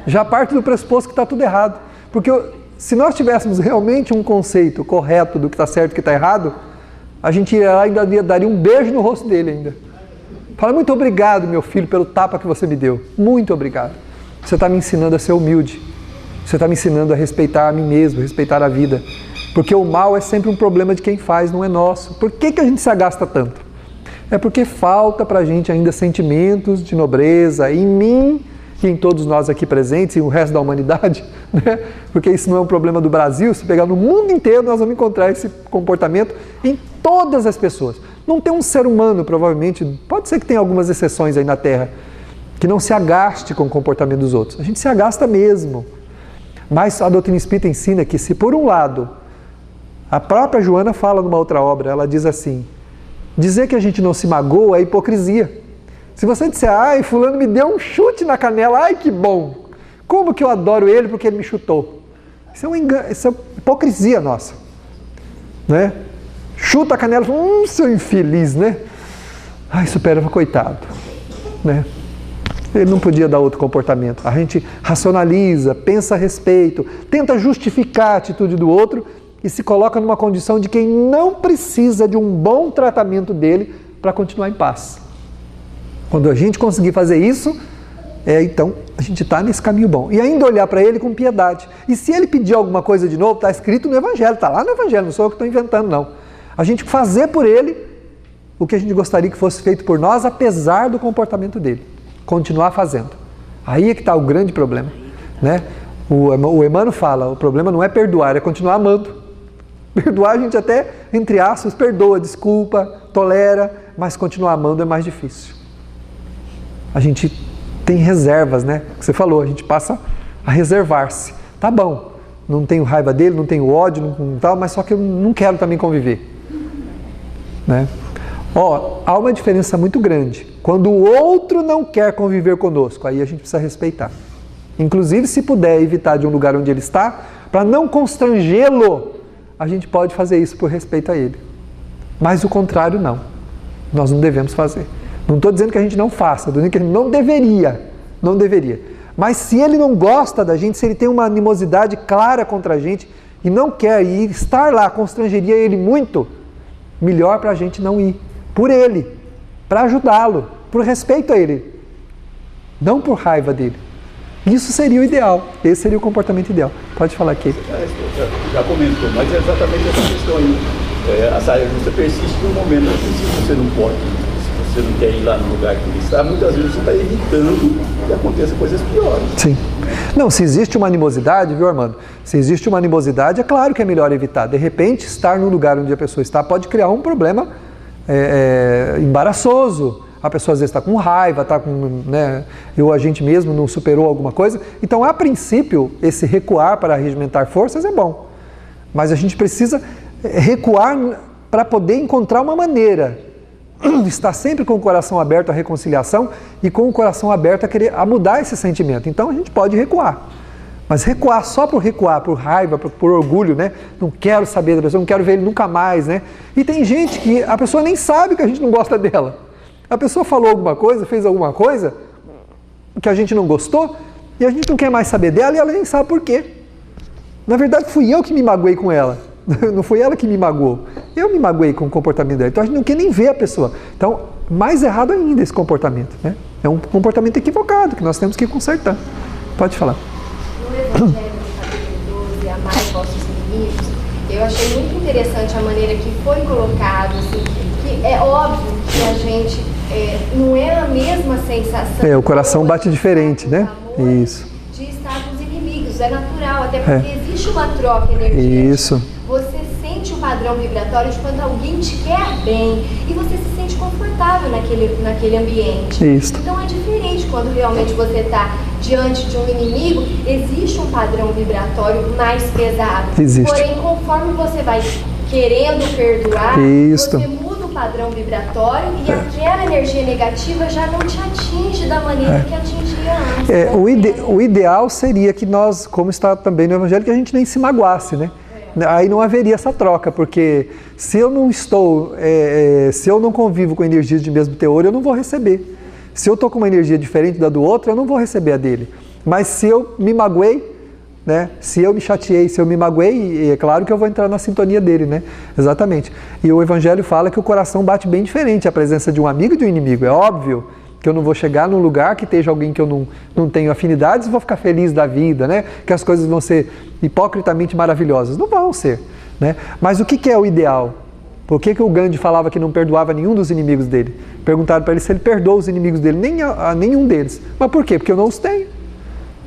Já parte do pressuposto que está tudo errado. Porque se nós tivéssemos realmente um conceito correto do que está certo e o que está errado, a gente ia lá e ainda daria um beijo no rosto dele ainda. Fala, muito obrigado, meu filho, pelo tapa que você me deu. Muito obrigado. Você está me ensinando a ser humilde. Você está me ensinando a respeitar a mim mesmo, respeitar a vida. Porque o mal é sempre um problema de quem faz, não é nosso. Por que a gente se agasta tanto? É porque falta para a gente ainda sentimentos de nobreza em mim e em todos nós aqui presentes e o resto da humanidade, né? Porque isso não é um problema do Brasil. Se pegar no mundo inteiro, nós vamos encontrar esse comportamento em todas as pessoas. Não tem um ser humano, provavelmente, pode ser que tenha algumas exceções aí na Terra, que não se agaste com o comportamento dos outros. A gente se agasta mesmo. Mas a doutrina espírita ensina que se por um lado, a própria Joana fala numa outra obra, ela diz assim, dizer que a gente não se magoa é hipocrisia. Se você disser, ai, fulano me deu um chute na canela, ai que bom, como que eu adoro ele porque ele me chutou. Isso é um engano, isso é hipocrisia nossa, né? Chuta a canela, seu infeliz, né? Ai, supera, coitado, né? Ele não podia dar outro comportamento. A gente racionaliza, pensa a respeito, tenta justificar a atitude do outro e se coloca numa condição de quem não precisa de um bom tratamento dele para continuar em paz. Quando a gente conseguir fazer isso, então a gente está nesse caminho bom. E ainda olhar para ele com piedade. E se ele pedir alguma coisa de novo, está escrito no Evangelho, está lá no Evangelho, não sou eu que estou inventando, não. A gente fazer por ele o que a gente gostaria que fosse feito por nós, apesar do comportamento dele. Continuar fazendo. Aí é que está o grande problema, né? O Emmanuel fala, o problema não é perdoar, é continuar amando. Perdoar a gente até, entre aspas, perdoa, desculpa, tolera, mas continuar amando é mais difícil. A gente tem reservas, né? O que você falou, a gente passa a reservar-se. Tá bom, não tenho raiva dele, não tenho ódio, não tal, mas só que eu não quero também conviver, né? Há uma diferença muito grande. Quando o outro não quer conviver conosco, aí a gente precisa respeitar. Inclusive, se puder evitar de um lugar onde ele está, para não constrangê-lo, a gente pode fazer isso por respeito a ele. Mas o contrário, não. Nós não devemos fazer. Não estou dizendo que a gente não faça, estou dizendo que a gente não deveria. Mas se ele não gosta da gente, se ele tem uma animosidade clara contra a gente e não quer ir, estar lá constrangeria ele muito, melhor para a gente não ir. Por ele, para ajudá-lo, por respeito a ele, não por raiva dele. Isso seria o ideal, esse seria o comportamento ideal. Pode falar aqui. Já comentou, mas é exatamente essa questão aí. A saia justa persiste no momento assim, se você não pode, se você não quer ir lá no lugar que ele está, muitas vezes você está evitando que aconteça coisas piores. Sim. Não, se existe uma animosidade, viu, Armando? Se existe uma animosidade, é claro que é melhor evitar. De repente, estar no lugar onde a pessoa está pode criar um problema embaraçoso. A pessoa às vezes está com raiva, está com, né, ou a gente mesmo não superou alguma coisa. Então, a princípio, esse recuar para regimentar forças é bom. Mas a gente precisa recuar para poder encontrar uma maneira. Estar sempre com o coração aberto à reconciliação e com o coração aberto a mudar esse sentimento. Então, a gente pode recuar. Mas recuar só por recuar, por raiva, por orgulho, né? Não quero saber da pessoa, não quero ver ele nunca mais, né? E tem gente que a pessoa nem sabe que a gente não gosta dela. A pessoa falou alguma coisa, fez alguma coisa que a gente não gostou e a gente não quer mais saber dela e ela nem sabe por quê. Na verdade, fui eu que me magoei com ela. Não foi ela que me magoou. Eu me magoei com o comportamento dela. Então a gente não quer nem ver a pessoa. Então, mais errado ainda esse comportamento, né? É um comportamento equivocado que nós temos que consertar. Pode falar. No Evangelho do capítulo 12, Amai vossos inimigos, eu achei muito interessante a maneira que foi colocado, assim, que é óbvio que a gente não é a mesma sensação. O coração bate diferente, né? Isso. De estar com os inimigos, é natural, até porque existe uma troca energética. Isso. Você sente o padrão vibratório de quando alguém te quer bem e você se sente confortável naquele ambiente. Isso. Então é diferente quando realmente você está diante de um inimigo, existe um padrão vibratório mais pesado. Existe. Porém, conforme você vai querendo perdoar, Isto. você muda o padrão vibratório e aquela energia negativa já não te atinge da maneira que atingia antes. O ideal seria que nós, como está também no Evangelho, que a gente nem se magoasse, né? Aí não haveria essa troca, porque se eu não estou, se eu não convivo com energias de mesmo teor, eu não vou receber. Se eu estou com uma energia diferente da do outro, eu não vou receber a dele. Mas se eu me magoei, né? Se eu me chateei, se eu me magoei, é claro que eu vou entrar na sintonia dele, né? Exatamente. E o Evangelho fala que o coração bate bem diferente a presença de um amigo e de um inimigo. É óbvio que eu não vou chegar num lugar que esteja alguém que eu não tenho afinidades e vou ficar feliz da vida, né? Que as coisas vão ser hipocritamente maravilhosas. Não vão ser, né? Mas o que é o ideal? Por que o Gandhi falava que não perdoava nenhum dos inimigos dele? Perguntaram para ele se ele perdoa os inimigos dele, nenhum deles. Mas por quê? Porque eu não os tenho.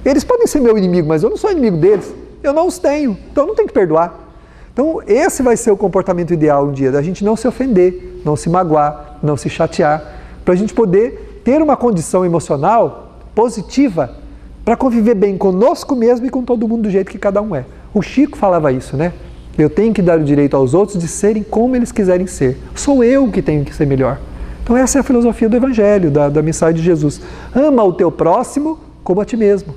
Eles podem ser meu inimigo, mas eu não sou inimigo deles. Eu não os tenho, então eu não tenho que perdoar. Então esse vai ser o comportamento ideal um dia, da gente não se ofender, não se magoar, não se chatear, para a gente poder ter uma condição emocional positiva para conviver bem conosco mesmo e com todo mundo do jeito que cada um é. O Chico falava isso, né? Eu tenho que dar o direito aos outros de serem como eles quiserem ser. Sou eu que tenho que ser melhor. Então essa é a filosofia do Evangelho, da mensagem de Jesus. Ama o teu próximo como a ti mesmo.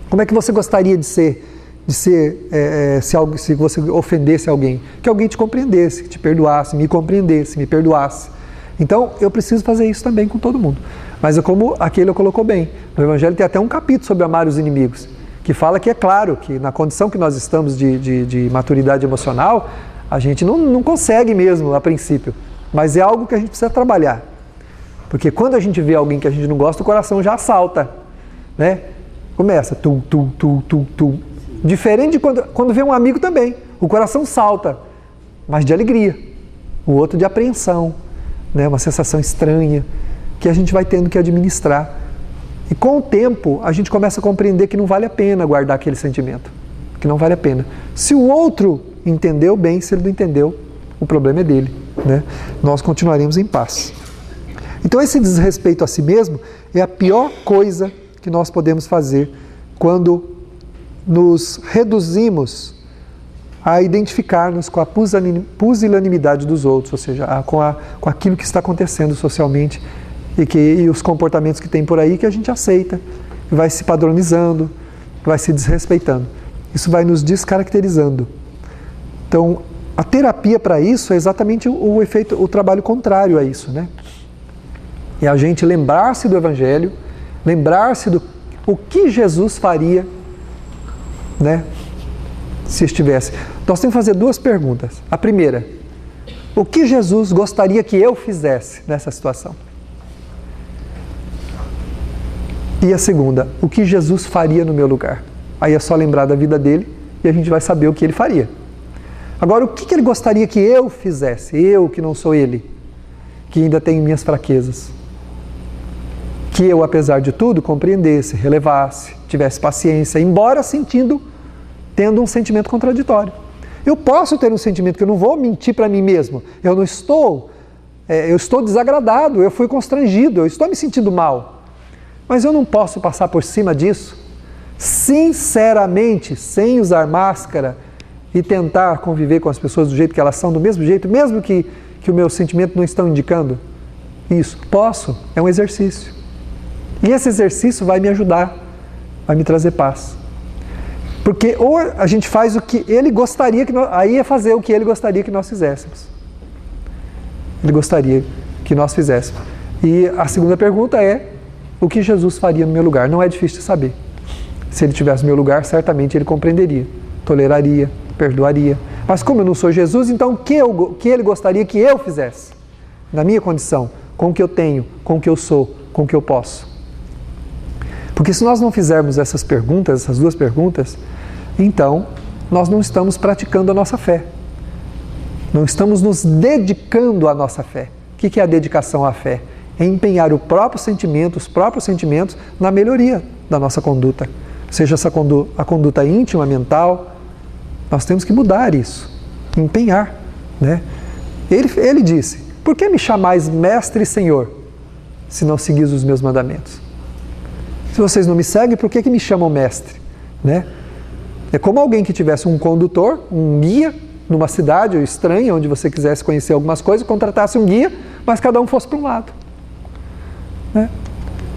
Como é que você gostaria de ser se você ofendesse alguém? Que alguém te compreendesse, que te perdoasse, me compreendesse, me perdoasse. Então, eu preciso fazer isso também com todo mundo. Mas é como aquele colocou bem. No Evangelho tem até um capítulo sobre amar os inimigos, que fala que é claro que na condição que nós estamos de maturidade emocional, a gente não consegue mesmo a princípio. Mas é algo que a gente precisa trabalhar. Porque quando a gente vê alguém que a gente não gosta, o coração já salta, né? Começa, tum. Diferente de quando vê um amigo também. O coração salta, mas de alegria. O outro de apreensão, né? Uma sensação estranha que a gente vai tendo que administrar. E com o tempo, a gente começa a compreender que não vale a pena guardar aquele sentimento. Que não vale a pena. Se o outro entendeu bem, se ele não entendeu, o problema é dele, né? Nós continuaremos em paz. Então esse desrespeito a si mesmo é a pior coisa que nós podemos fazer quando nos reduzimos a identificar-nos com a pusilanimidade dos outros, ou seja, com aquilo que está acontecendo socialmente e os comportamentos que tem por aí que a gente aceita, vai se padronizando, vai se desrespeitando. Isso vai nos descaracterizando. Então, a terapia para isso é exatamente o trabalho contrário a isso, né? É a gente lembrar-se do Evangelho, lembrar-se do o que Jesus faria, né, se estivesse. Nós temos que fazer duas perguntas. A primeira, o que Jesus gostaria que eu fizesse nessa situação? E a segunda, o que Jesus faria no meu lugar? Aí é só lembrar da vida dele e a gente vai saber o que ele faria. Agora, o que ele gostaria que eu fizesse? Eu que não sou ele, que ainda tenho minhas fraquezas. Que eu, apesar de tudo, compreendesse, relevasse, tivesse paciência, embora tendo um sentimento contraditório. Eu posso ter um sentimento que eu não vou mentir para mim mesmo. Eu estou desagradado, eu fui constrangido, eu estou me sentindo mal. Mas eu não posso passar por cima disso, sinceramente, sem usar máscara e tentar conviver com as pessoas do jeito que elas são, do mesmo jeito, mesmo que o meu sentimento não estão indicando isso. Posso, é um exercício. E esse exercício vai me ajudar, vai me trazer paz. Porque ou a gente faz o que ele gostaria que aí é fazer o que ele gostaria que nós fizéssemos. Ele gostaria que nós fizéssemos. E a segunda pergunta é, o que Jesus faria no meu lugar? Não é difícil de saber. Se ele estivesse no meu lugar, certamente ele compreenderia, toleraria, perdoaria. Mas como eu não sou Jesus, então o que ele gostaria que eu fizesse? Na minha condição, com o que eu tenho, com o que eu sou, com o que eu posso. Porque se nós não fizermos essas perguntas, essas duas perguntas, então nós não estamos praticando a nossa fé. Não estamos nos dedicando à nossa fé. O que é a dedicação à fé? É empenhar os próprios sentimentos na melhoria da nossa conduta. Seja a conduta íntima, mental, nós temos que mudar isso, empenhar, né? Ele disse, por que me chamais mestre e senhor, se não seguis os meus mandamentos? Se vocês não me seguem, por que me chamam mestre? Né? É como alguém que tivesse um condutor, um guia, numa cidade ou estranha, onde você quisesse conhecer algumas coisas, contratasse um guia, mas cada um fosse para um lado. Né?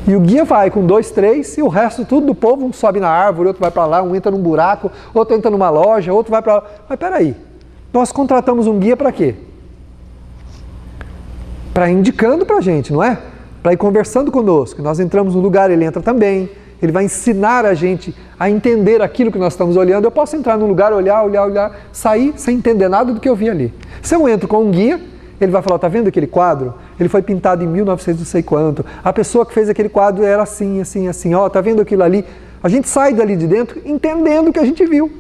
E o guia vai com 2, 3, e o resto tudo do povo, um sobe na árvore, outro vai para lá, um entra num buraco, outro entra numa loja, outro vai para lá. Mas peraí, nós contratamos um guia para quê? Para ir indicando para a gente, não é? Para ir conversando conosco. Nós entramos no lugar, ele entra também. Ele vai ensinar a gente a entender aquilo que nós estamos olhando. Eu posso entrar num lugar, olhar, sair sem entender nada do que eu vi ali. Se eu entro com um guia, ele vai falar, tá vendo aquele quadro? Ele foi pintado em 1900 não sei quanto. A pessoa que fez aquele quadro era assim, assim, assim. Ó, tá vendo aquilo ali? A gente sai dali de dentro entendendo o que a gente viu.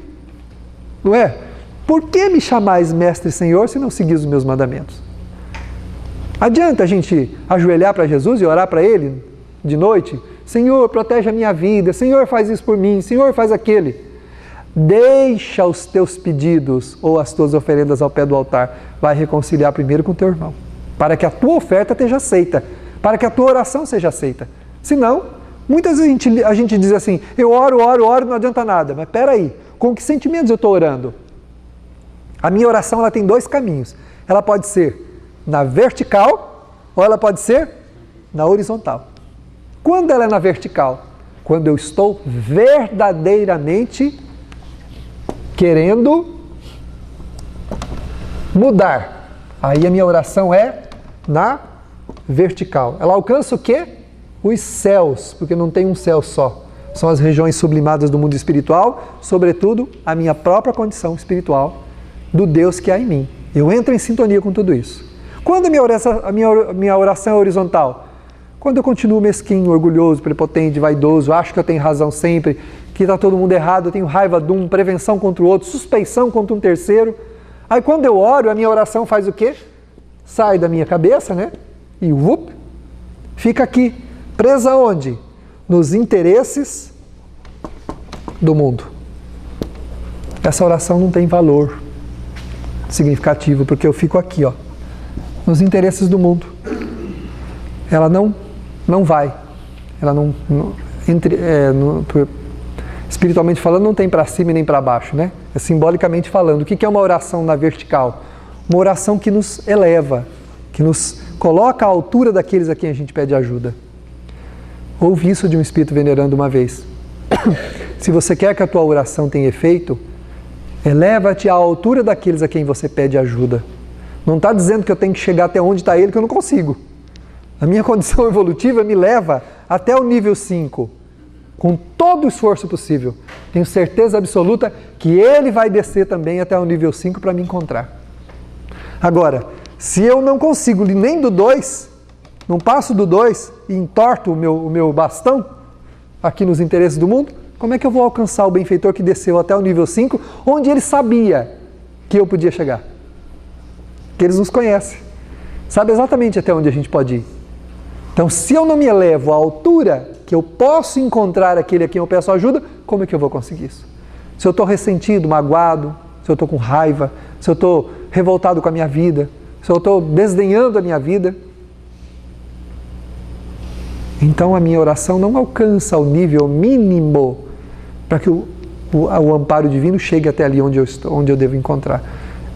Não é? Por que me chamais mestre e senhor se não seguis os meus mandamentos? Adianta a gente ajoelhar para Jesus e orar para Ele de noite? Senhor, protege a minha vida. Senhor, faz isso por mim. Senhor, faz aquele. Deixa os teus pedidos ou as tuas oferendas ao pé do altar. Vai reconciliar primeiro com o teu irmão. Para que a tua oferta esteja aceita. Para que a tua oração seja aceita. Senão, muitas vezes a gente diz assim, eu oro, não adianta nada. Mas peraí, com que sentimentos eu estou orando? A minha oração ela tem 2 caminhos. Ela pode ser na vertical ou ela pode ser na horizontal. Quando ela é na vertical? Quando eu estou verdadeiramente querendo mudar. Aí a minha oração é na vertical. Ela alcança o quê? Os céus, porque não tem um céu só. São as regiões sublimadas do mundo espiritual, sobretudo a minha própria condição espiritual do Deus que há em mim. Eu entro em sintonia com tudo isso. Quando a minha oração é horizontal? Quando eu continuo mesquinho, orgulhoso, prepotente, vaidoso, acho que eu tenho razão sempre, que está todo mundo errado, eu tenho raiva de um, prevenção contra o outro, suspeição contra um terceiro. Aí quando eu oro, a minha oração faz o quê? Sai da minha cabeça, né? E fica aqui, presa onde? Nos interesses do mundo. Essa oração não tem valor significativo, porque eu fico aqui, ó, nos interesses do mundo. Ela não vai. Ela espiritualmente falando, não tem para cima e nem para baixo, né? É simbolicamente falando. O que é uma oração na vertical? Uma oração que nos eleva, que nos coloca à altura daqueles a quem a gente pede ajuda. Ouvi isso de um espírito venerando uma vez. Se você quer que a tua oração tenha efeito, eleva-te à altura daqueles a quem você pede ajuda. Não está dizendo que eu tenho que chegar até onde está ele, que eu não consigo. A minha condição evolutiva me leva até o nível 5, com todo o esforço possível. Tenho certeza absoluta que ele vai descer também até o nível 5 para me encontrar. Agora, se eu não consigo nem do 2, não passo do 2 e entorto o meu bastão aqui nos interesses do mundo, como é que eu vou alcançar o benfeitor que desceu até o nível 5, onde ele sabia que eu podia chegar? Que eles nos conhecem. Sabe exatamente até onde a gente pode ir. Então, se eu não me elevo à altura que eu posso encontrar aquele a quem eu peço ajuda, como é que eu vou conseguir isso? Se eu estou ressentido, magoado, se eu estou com raiva, se eu estou revoltado com a minha vida, se eu estou desdenhando a minha vida, então a minha oração não alcança o nível mínimo para que o amparo divino chegue até ali onde eu devo encontrar.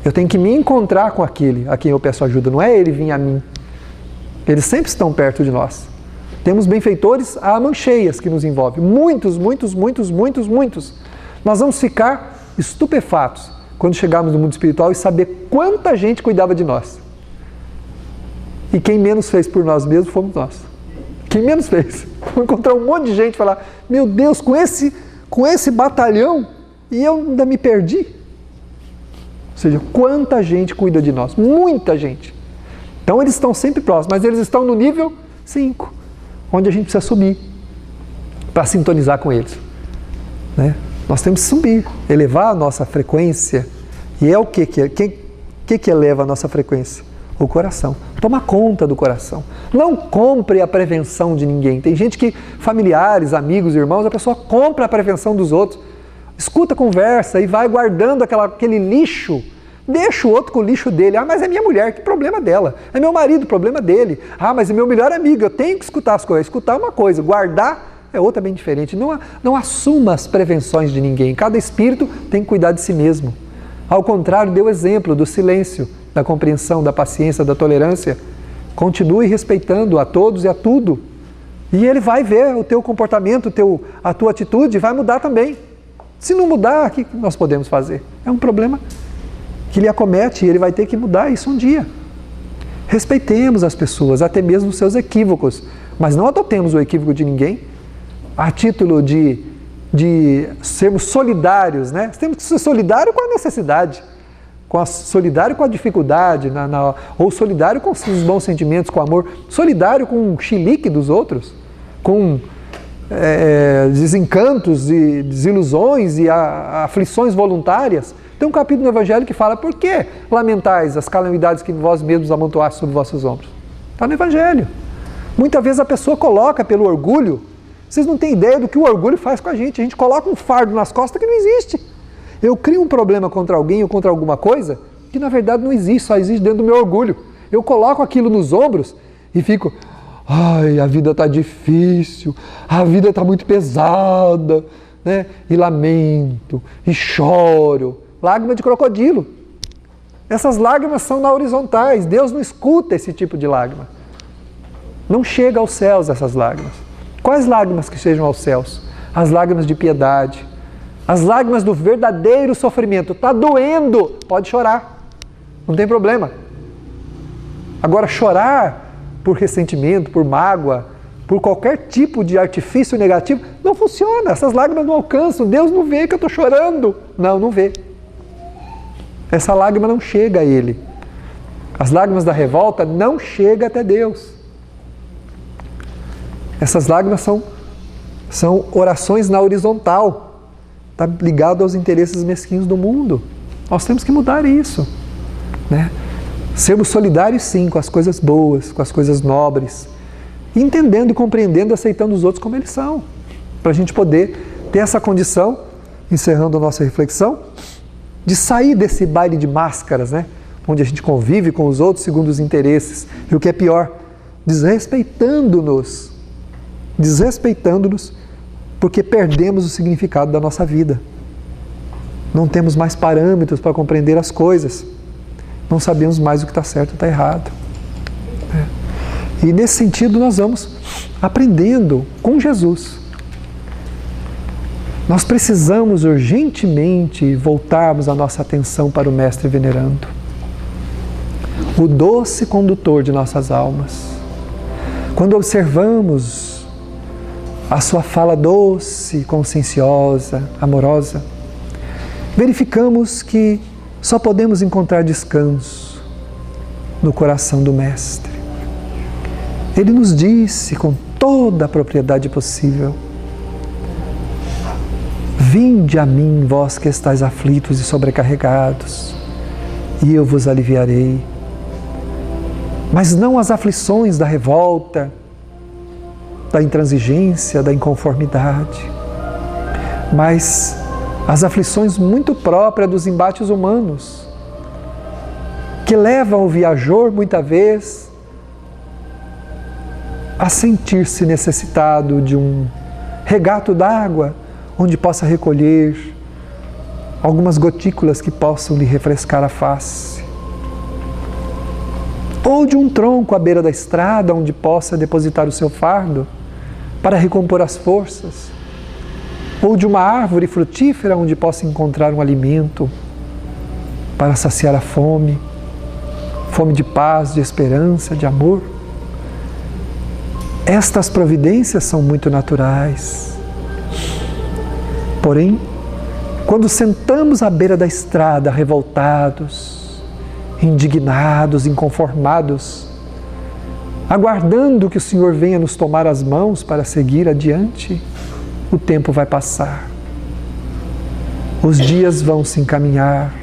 Eu tenho que me encontrar com aquele a quem eu peço ajuda, não é ele vir a mim. Eles sempre estão perto de nós. Temos benfeitores a mancheias que nos envolvem. Muitos. Nós vamos ficar estupefatos quando chegarmos no mundo espiritual e saber quanta gente cuidava de nós. E quem menos fez por nós mesmos fomos nós. Quem menos fez. Vou encontrar um monte de gente e falar, meu Deus, com esse batalhão, e eu ainda me perdi. Ou seja, quanta gente cuida de nós. Muita gente. Então eles estão sempre próximos, mas eles estão no nível 5, onde a gente precisa subir para sintonizar com eles. Né? Nós temos que subir, elevar a nossa frequência. E é o que eleva a nossa frequência? O coração. Toma conta do coração. Não compre a prevenção de ninguém. Tem gente que, familiares, amigos, irmãos, a pessoa compra a prevenção dos outros. Escuta a conversa e vai guardando aquele lixo. Deixa o outro com o lixo dele. Ah, mas é minha mulher, que problema dela? É meu marido, problema dele. Ah, mas é meu melhor amigo, eu tenho que escutar as coisas. Escutar é uma coisa, guardar é outra bem diferente. Não assuma as prevenções de ninguém. Cada espírito tem que cuidar de si mesmo. Ao contrário, dê o exemplo do silêncio, da compreensão, da paciência, da tolerância. Continue respeitando a todos e a tudo. E ele vai ver o teu comportamento, a tua atitude vai mudar também. Se não mudar, o que nós podemos fazer? É um problema que lhe acomete e ele vai ter que mudar isso um dia. Respeitemos as pessoas, até mesmo os seus equívocos, mas não adotemos o equívoco de ninguém a título de sermos solidários, né? Temos que ser solidários com a necessidade, solidário com a dificuldade, ou solidário com os bons sentimentos, com o amor, solidário com o chilique dos outros, com desencantos e desilusões e aflições voluntárias. Tem um capítulo no Evangelho que fala: por que lamentais as calamidades que vós mesmos amontoaste sobre vossos ombros? Está no Evangelho. Muitas vezes a pessoa coloca pelo orgulho. Vocês não têm ideia do que o orgulho faz com a gente coloca um fardo nas costas que não existe. Eu crio um problema contra alguém ou contra alguma coisa que na verdade não existe, só existe dentro do meu orgulho. Eu coloco aquilo nos ombros e fico: ai, a vida está difícil, a vida está muito pesada, né? E lamento, e choro. Lágrima de crocodilo. Essas lágrimas são na horizontais. Deus não escuta esse tipo de lágrima. Não chega aos céus essas lágrimas. Quais lágrimas que chegam aos céus? As lágrimas de piedade. As lágrimas do verdadeiro sofrimento. Está doendo, pode chorar. Não tem problema. Agora, chorar por ressentimento, por mágoa, por qualquer tipo de artifício negativo, não funciona. Essas lágrimas não alcançam. Deus não vê que eu estou chorando. Não vê. Essa lágrima não chega a Ele. As lágrimas da revolta não chegam até Deus. Essas lágrimas são orações na horizontal. Está ligado aos interesses mesquinhos do mundo. Nós temos que mudar isso, né? Sermos solidários sim com as coisas boas, com as coisas nobres, entendendo e compreendendo, aceitando os outros como eles são, para a gente poder ter essa condição, encerrando a nossa reflexão, de sair desse baile de máscaras, né? Onde a gente convive com os outros segundo os interesses, e o que é pior, desrespeitando-nos, porque perdemos o significado da nossa vida. Não temos mais parâmetros para compreender as coisas, não sabemos mais o que está certo e está errado. E nesse sentido nós vamos aprendendo com Jesus. Nós precisamos urgentemente voltarmos a nossa atenção para o Mestre Venerando, o doce condutor de nossas almas. Quando observamos a sua fala doce, conscienciosa, amorosa, verificamos que só podemos encontrar descanso no coração do Mestre. Ele nos disse com toda a propriedade possível: vinde a mim, vós que estáis aflitos e sobrecarregados, e eu vos aliviarei. Mas não as aflições da revolta, da intransigência, da inconformidade, mas as aflições muito próprias dos embates humanos, que levam o viajor, muitas vezes, a sentir-se necessitado de um regato d'água, onde possa recolher algumas gotículas que possam lhe refrescar a face. Ou de um tronco à beira da estrada, onde possa depositar o seu fardo para recompor as forças. Ou de uma árvore frutífera, onde possa encontrar um alimento para saciar a fome, fome de paz, de esperança, de amor. Estas providências são muito naturais. Porém, quando sentamos à beira da estrada, revoltados, indignados, inconformados, aguardando que o Senhor venha nos tomar as mãos para seguir adiante, o tempo vai passar. Os dias vão se encaminhar.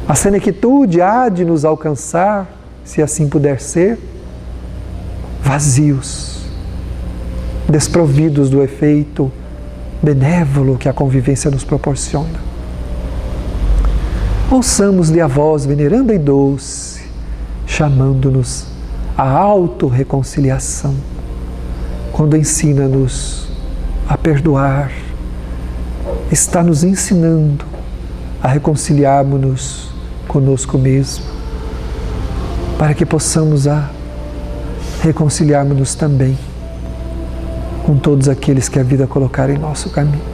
A senectude há de nos alcançar, se assim puder ser, vazios, desprovidos do efeito benévolo que a convivência nos proporciona. Ouçamos-lhe a voz veneranda e doce, chamando-nos à autorreconciliação, quando ensina-nos a perdoar, está nos ensinando a reconciliarmos-nos conosco mesmo, para que possamos reconciliarmos-nos também com todos aqueles que a vida colocar em nosso caminho.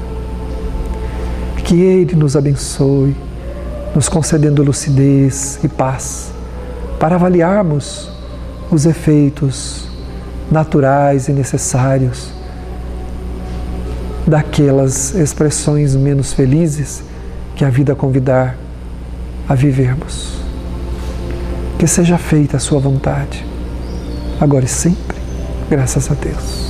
Que Ele nos abençoe, nos concedendo lucidez e paz, para avaliarmos os efeitos naturais e necessários daquelas expressões menos felizes que a vida convidar a vivermos. Que seja feita a sua vontade, agora e sempre, graças a Deus.